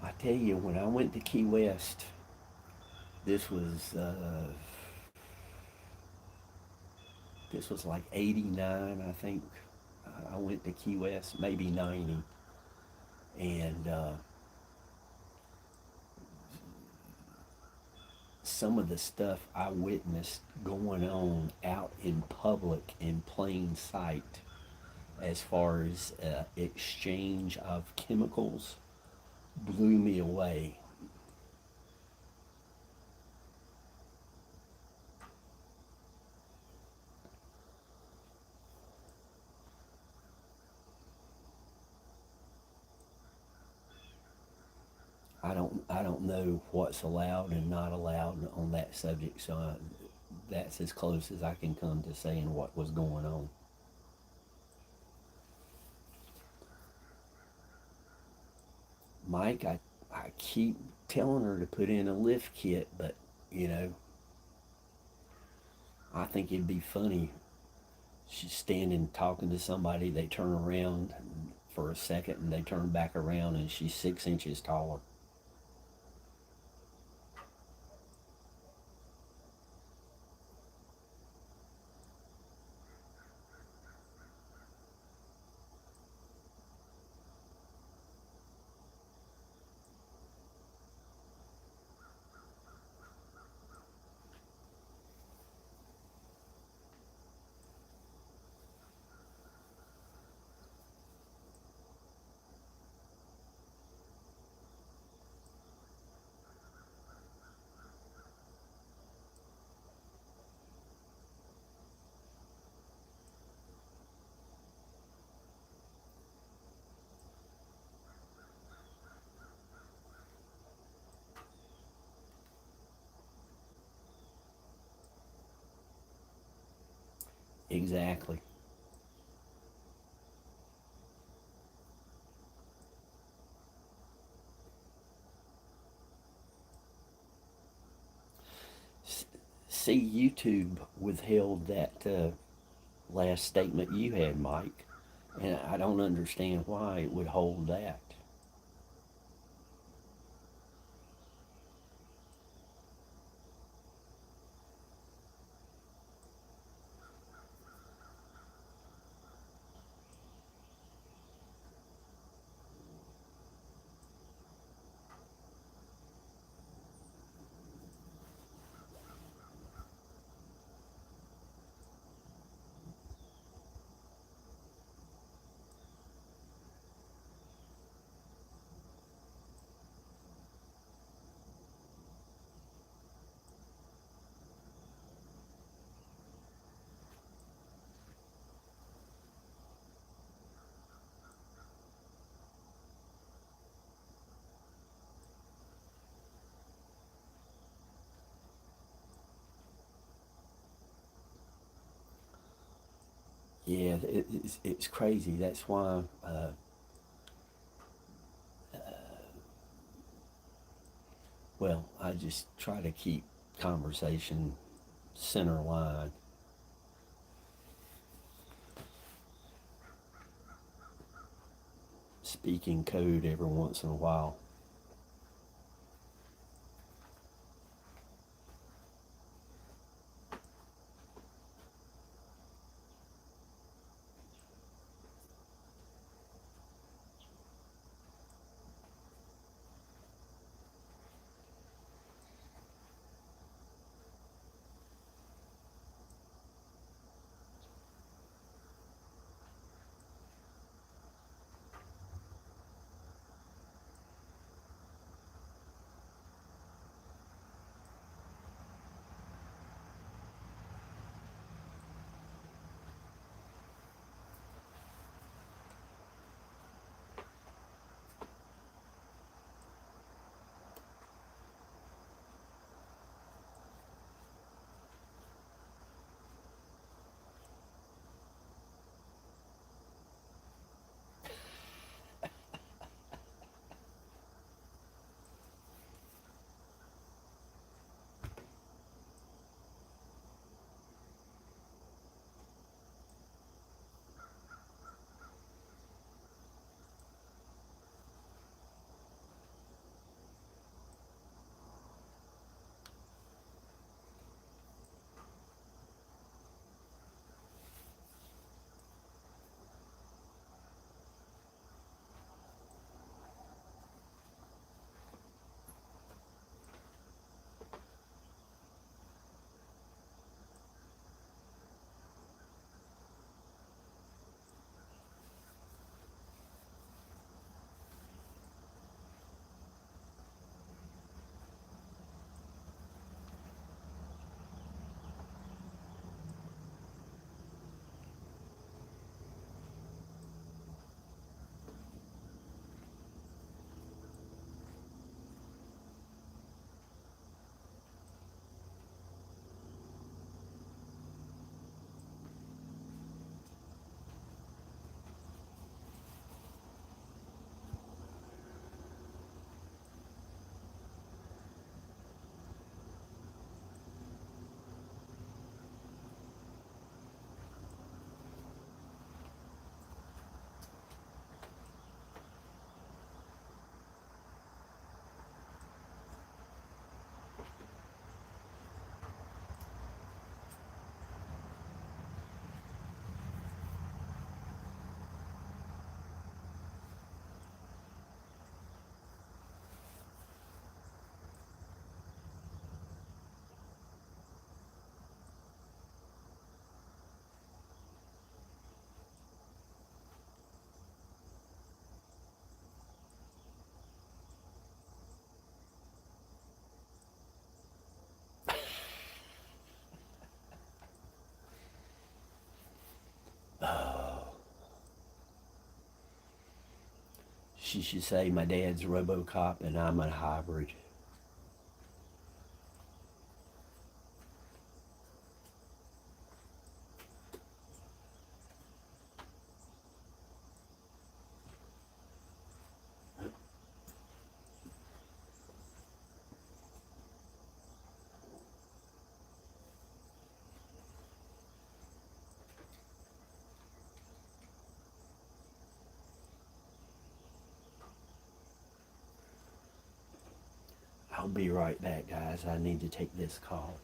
I tell you, when I went to Key West, this was like '89, I think. I went to Key West, maybe '90, and some of the stuff I witnessed going on out in public in plain sight, as far as exchange of chemicals, blew me away. I don't know what's allowed and not allowed on that subject, so that's as close as I can come to saying what was going on. Mike, I keep telling her to put in a lift kit, but you know, I think it'd be funny. She's standing talking to somebody, they turn around, for a second and they turn back around and she's 6 inches taller. Exactly. See, YouTube withheld that last statement you had, Mike, and I don't understand why it would hold that. Yeah, it's crazy. That's why, well, I just try to keep conversation center line. Speaking code every once in a while. She should say my dad's RoboCop and I'm a hybrid. I'll be right back, guys. I need to take this call.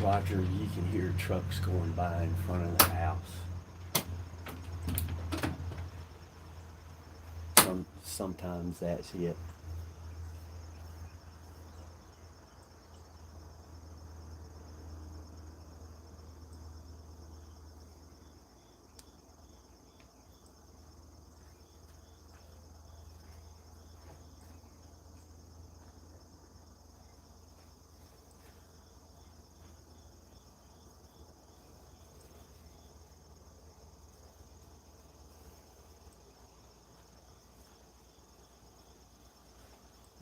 Roger, you can hear trucks going by in front of the house. Sometimes that's it.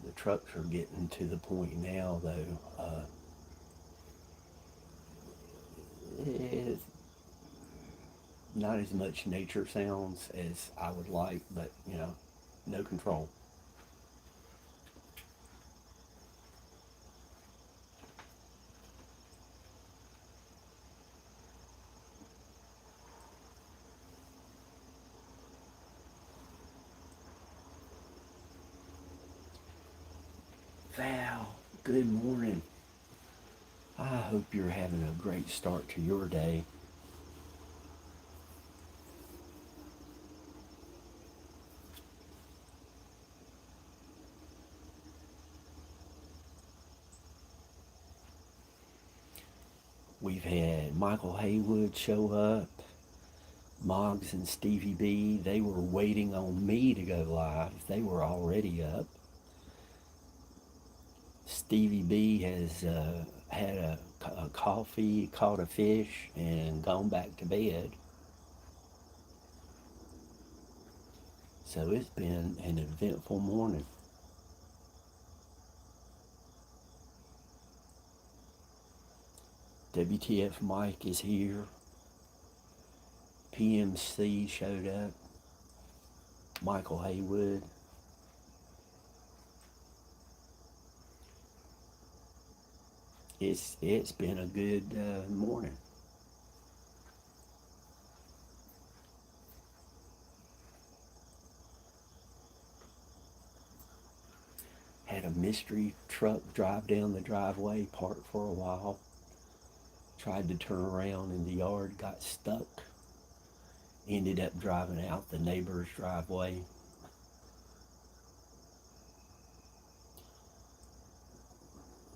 The trucks are getting to the point now, though. It's not as much nature sounds as I would like, but no control. Val, good morning. I hope you're having a great start to your day. We've had Michael Haywood show up. Moggs and Stevie B, they were waiting on me to go live. They were already up. Stevie B has had a coffee, caught a fish, and gone back to bed. So it's been an eventful morning. WTF Mike is here. PMC showed up. Michael Haywood. It's been a good morning. Had a mystery truck drive down the driveway, parked for a while. Tried to turn around in the yard, got stuck. Ended up driving out the neighbor's driveway.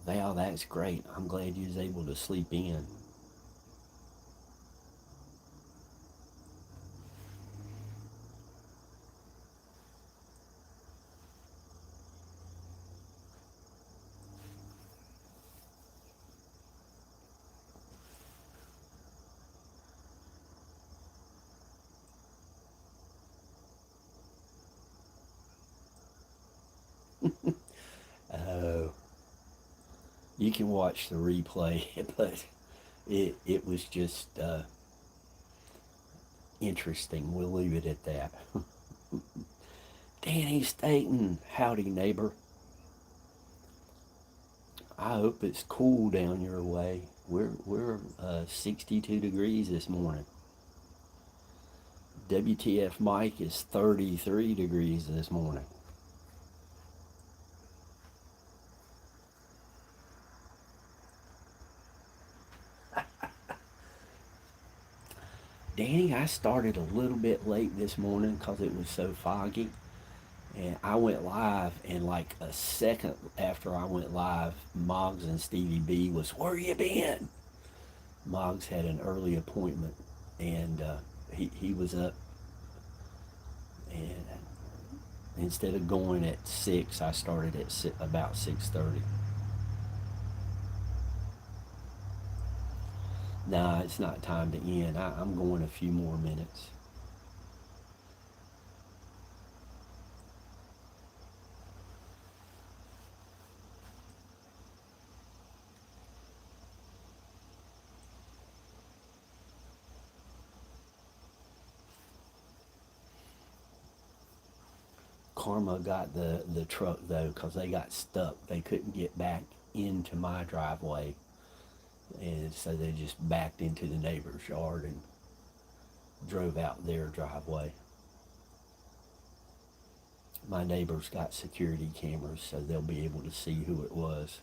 Val, that's great. I'm glad you was able to sleep in. Oh, you can watch the replay, but it was just interesting. We'll leave it at that. Danny Staten, howdy neighbor. I hope it's cool down your way. We're 62 degrees this morning. WTF Mike is 33 degrees this morning. Danny, I started a little bit late this morning because it was so foggy. And I went live, and like a second after I went live, Moggs and Stevie B was, "Where you been?" Moggs had an early appointment, and he was up. And instead of going at 6, I started at about 6:30. Nah, it's not time to end. I'm going a few more minutes. Karma got the truck though, because they got stuck. They couldn't get back into my driveway, and so they just backed into the neighbor's yard and drove out their driveway. My neighbor's got security cameras, so they'll be able to see who it was.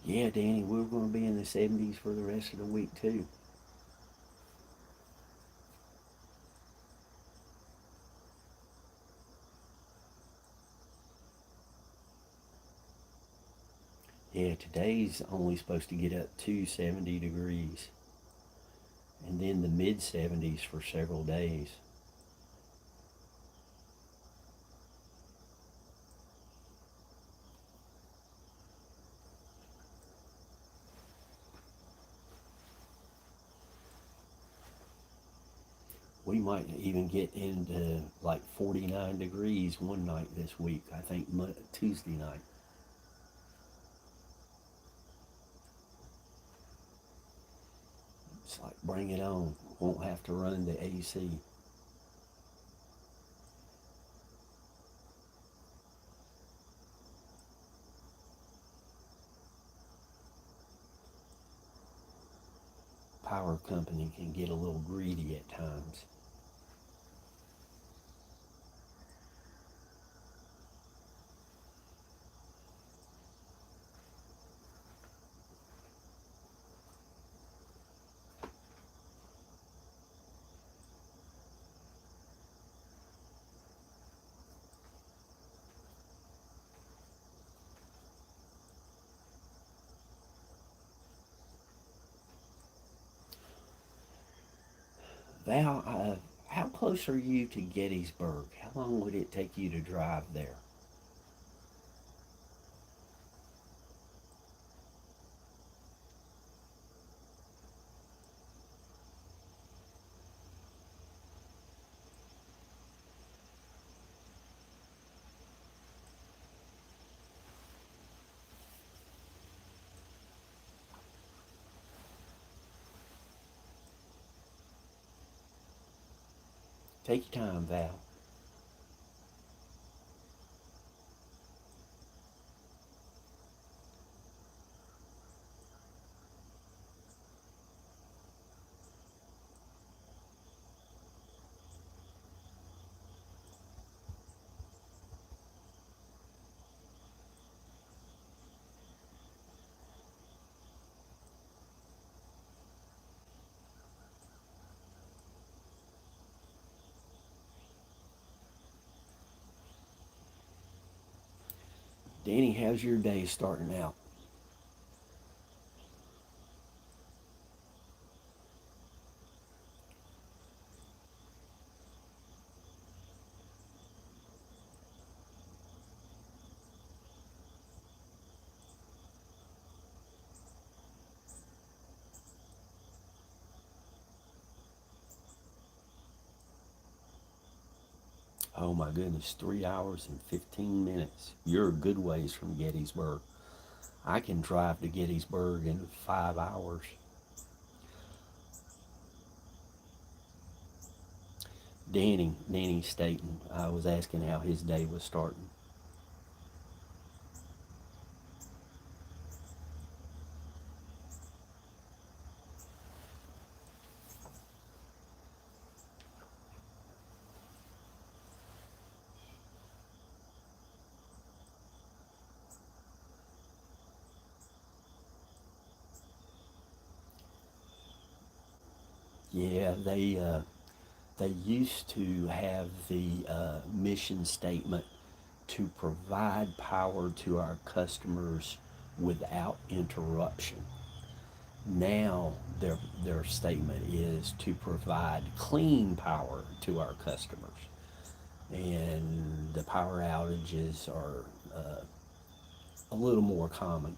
Yeah, Danny, we're going to be in the 70s for the rest of the week too. Yeah, today's only supposed to get up to 70 degrees and then the mid 70s for several days. We might even get into like 49 degrees one night this week. I think Tuesday night. It's like bring it on. Won't have to run the AC. Power company can get a little greedy at times. Val, how close are you to Gettysburg? How long would it take you to drive there? Take your time, Val. Danny, how's your day starting out? Oh my goodness, 3 hours and 15 minutes. You're a good ways from Gettysburg. I can drive to Gettysburg in 5 hours. Danny Staten, I was asking how his day was starting. Yeah, they used to have the mission statement to provide power to our customers without interruption. Now their statement is to provide clean power to our customers, and the power outages are a little more common.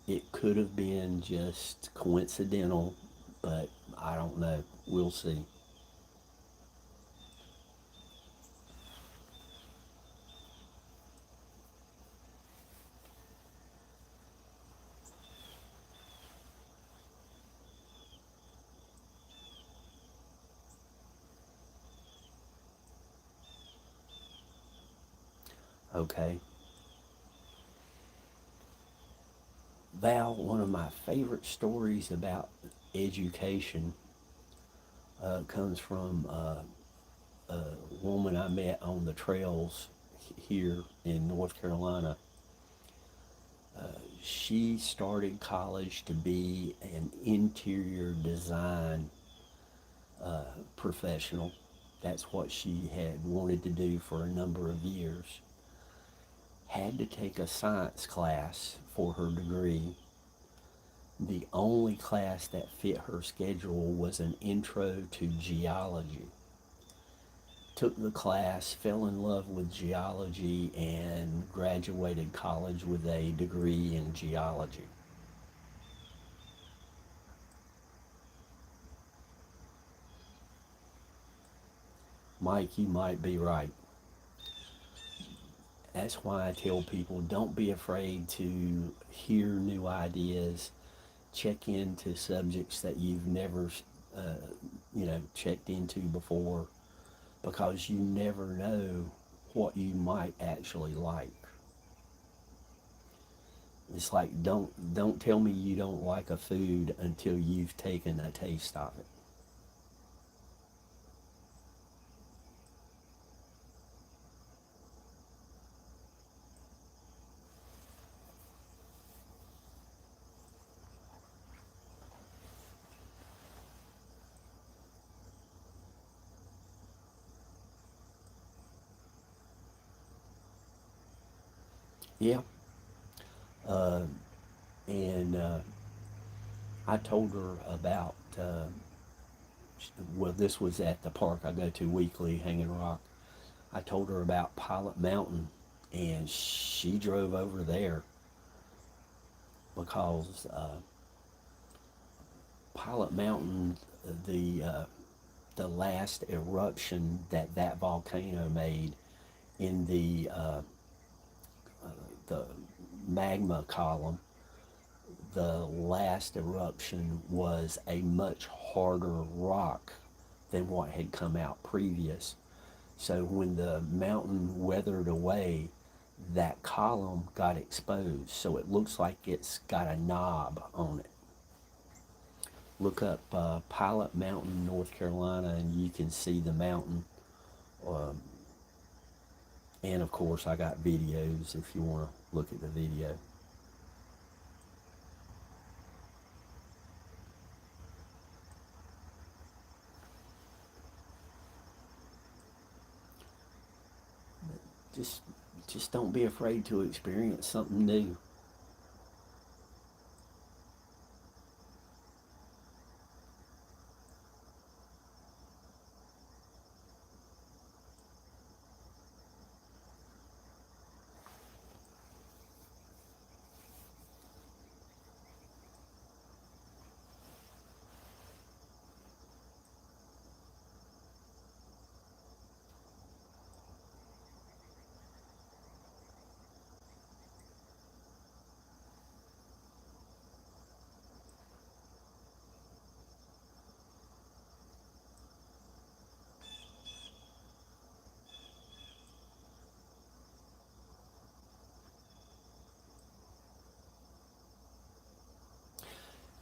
It could have been just coincidental, but I don't know. We'll see. Okay. Val, one of my favorite stories about education comes from a woman I met on the trails here in North Carolina. She started college to be an interior design professional. That's what she had wanted to do for a number of years. Had to take a science class for her degree. The only class that fit her schedule was an intro to geology. Took the class, fell in love with geology, and graduated college with a degree in geology. Mike, you might be right. That's why I tell people, don't be afraid to hear new ideas, check into subjects that you've never, checked into before, because you never know what you might actually like. It's like, don't tell me you don't like a food until you've taken a taste of it. Yeah. Uh, and I told her about, well, this was at the park I go to weekly, Hanging Rock. I told her about Pilot Mountain, and she drove over there because Pilot Mountain, the uh, the last eruption that volcano made in the magma column, the last eruption was a much harder rock than what had come out previous. So when the mountain weathered away, that column got exposed. So it looks like it's got a knob on it. Look up Pilot Mountain, North Carolina, and you can see the mountain. Um, and of course, I got videos if you want to look at the video. Just, just don't be afraid to experience something new.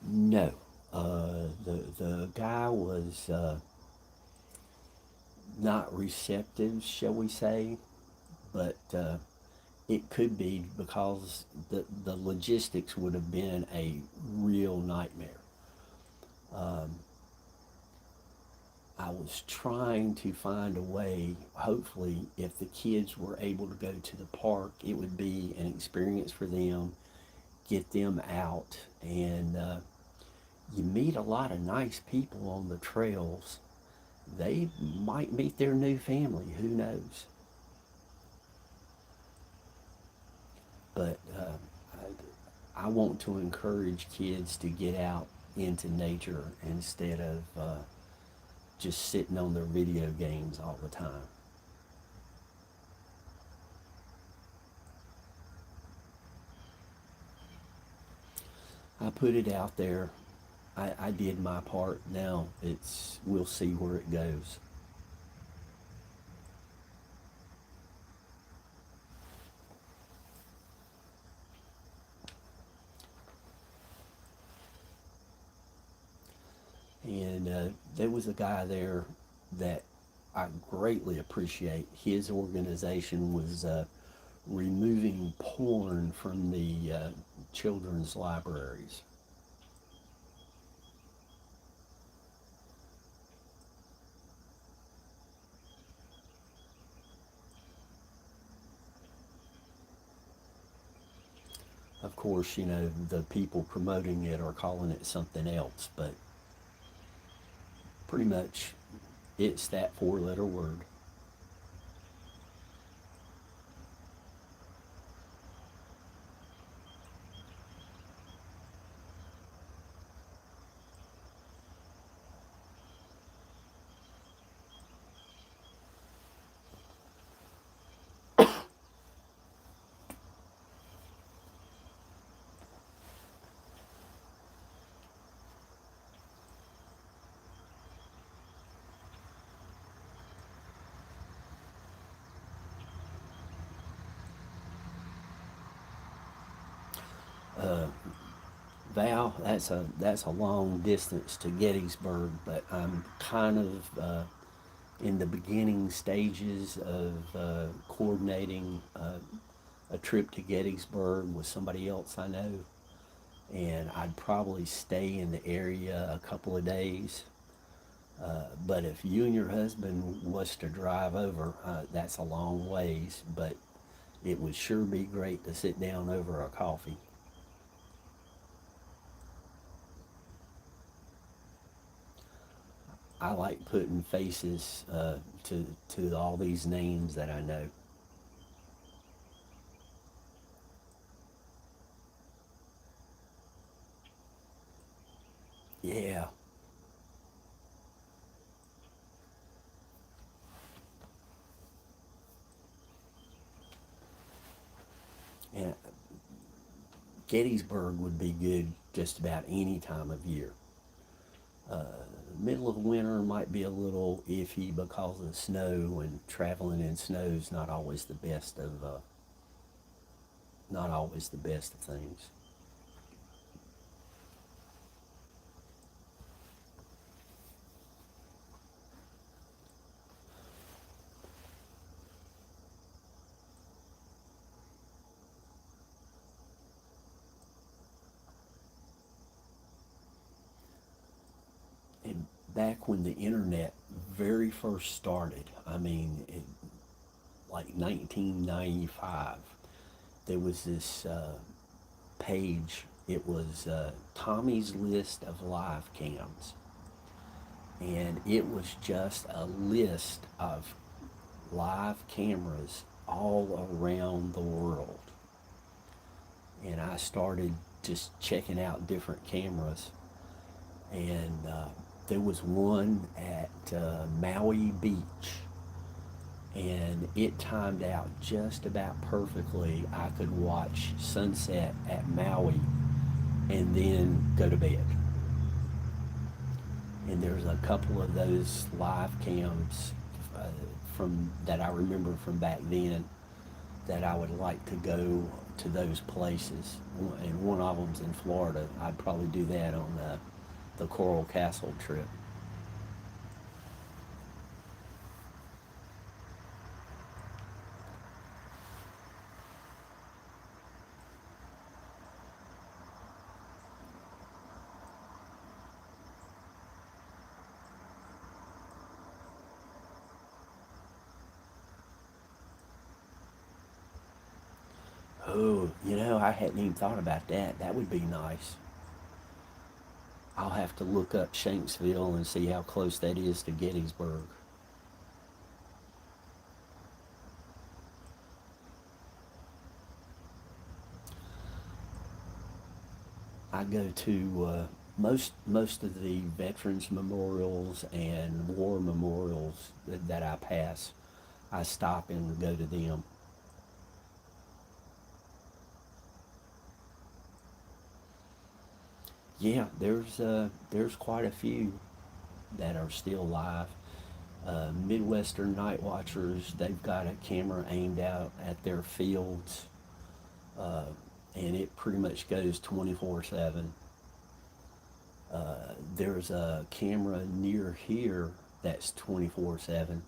No, the guy was not receptive, shall we say, but it could be because the logistics would have been a real nightmare. Um, I was trying to find a way, hopefully, if the kids were able to go to the park, it would be an experience for them, get them out, and you meet a lot of nice people on the trails. They might meet their new family, who knows? But I want to encourage kids to get out into nature instead of just sitting on their video games all the time. I put it out there. I did my part. Now we'll see where it goes. And there was a guy there that I greatly appreciate. His organization was removing porn from the children's libraries. Of course, the people promoting it are calling it something else, but pretty much it's that four-letter word. Uh, Val, that's a long distance to Gettysburg, but I'm kind of in the beginning stages of coordinating a trip to Gettysburg with somebody else I know, and I'd probably stay in the area a couple of days. But if you and your husband was to drive over, that's a long ways, but it would sure be great to sit down over a coffee. I like putting faces to all these names that I know. Yeah, and Gettysburg would be good just about any time of year. Middle of winter might be a little iffy because of the snow, and traveling in snow is not always the best of things. And back when the internet very first started, I mean, like 1995, there was this page. It was Tommy's List of Live Cams, and it was just a list of live cameras all around the world. And I started just checking out different cameras, and there was one at Maui Beach, and it timed out just about perfectly. I could watch sunset at Maui and then go to bed. And there's a couple of those live cams uh, from that I remember from back then that I would like to go to those places. And one of them's in Florida. I'd probably do that on the Coral Castle trip. Oh, I hadn't even thought about that. That would be nice. I'll have to look up Shanksville and see how close that is to Gettysburg. I go to most of the veterans memorials and war memorials that I pass. I stop and go to them. Yeah, there's quite a few that are still live. Midwestern Night Watchers, they've got a camera aimed out at their fields, uh, and it pretty much goes 24/7. There's a camera near here that's 24/7,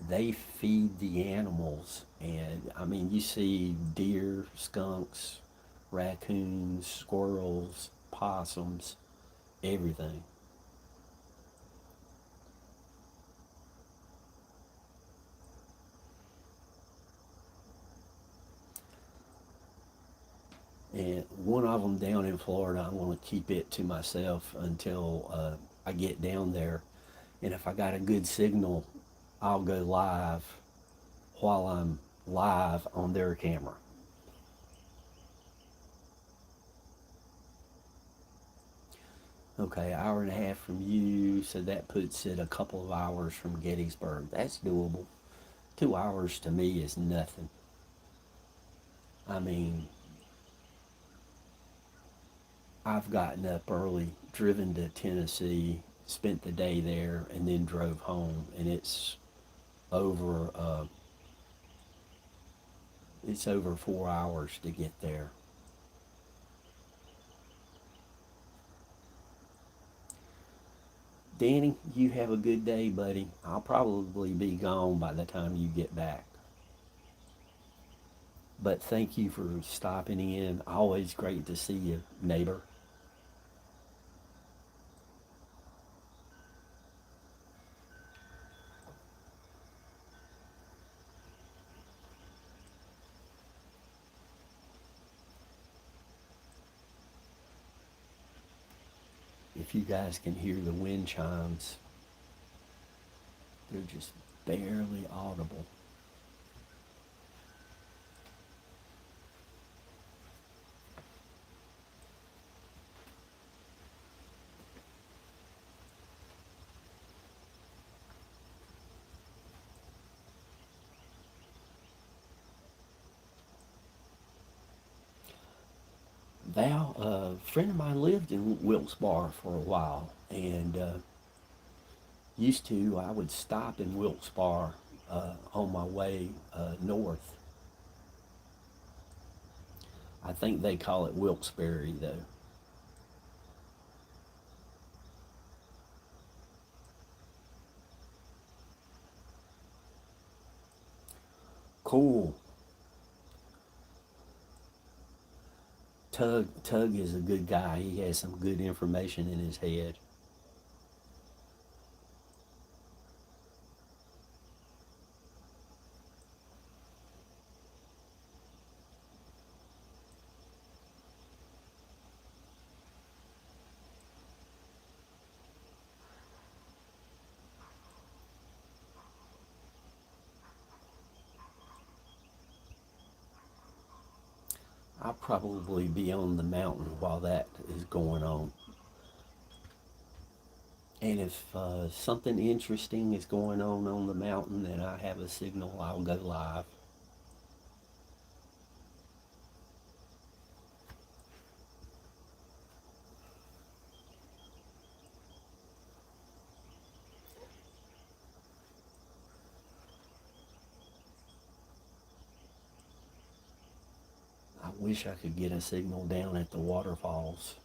they feed the animals. And I mean, you see deer, skunks, raccoons, squirrels, possums, everything. And one of them down in Florida, I'm going to keep it to myself until I get down there. And if I got a good signal, I'll go live while I'm live on their camera. Okay, hour and a half from you, so that puts it a couple of hours from Gettysburg. That's doable. 2 hours to me is nothing. I mean, I've gotten up early, driven to Tennessee, spent the day there, and then drove home, and over it's over 4 hours to get there. Danny, you have a good day, buddy. I'll probably be gone by the time you get back. But thank you for stopping in. Always great to see you, neighbor. If you guys can hear the wind chimes, they're just barely audible. Val, a friend of mine lived in Wilkes-Barre for a while, and I would stop in Wilkes-Barre on my way north. I think they call it Wilkes-Barre, though. Cool. Tug is a good guy. He has some good information in his head. I'll probably be on the mountain while that is going on. And if something interesting is going on the mountain and I have a signal, I'll go live. I wish I could get a signal down at the waterfalls.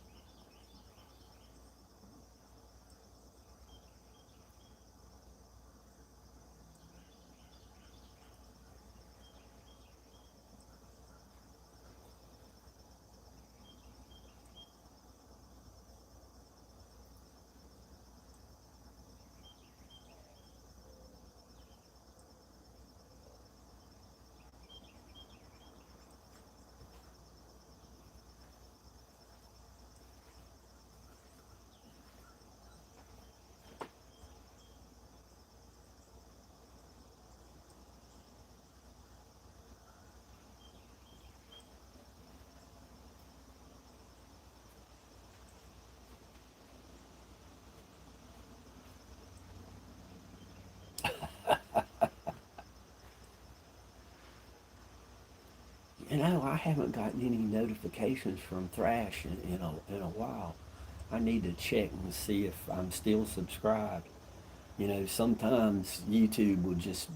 I haven't gotten any notifications from Thrash in a while. I need to check and see if I'm still subscribed. Sometimes YouTube will just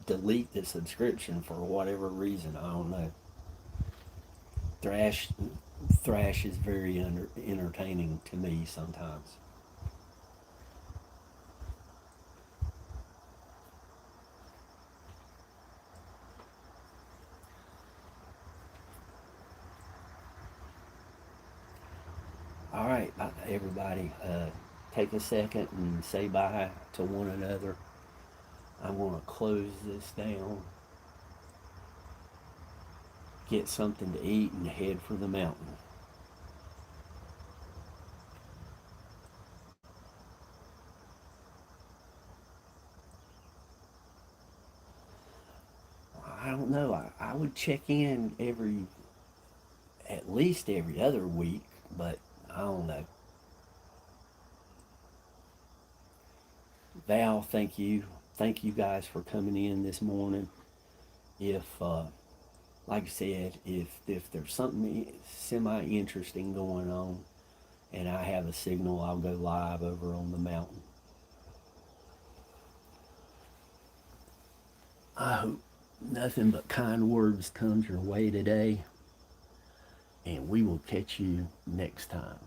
delete the subscription for whatever reason. I don't know. Thrash, Thrash is very entertaining to me sometimes. right, everybody, take a second and say bye to one another. I'm going to close this down, get something to eat, and head for the mountain. I don't know. I would check in at least every other week, but I don't know. Val, thank you. Thank you guys for coming in this morning. If, like I said, if there's something semi interesting going on and I have a signal, I'll go live over on the mountain. I hope nothing but kind words comes your way today, and we will catch you next time.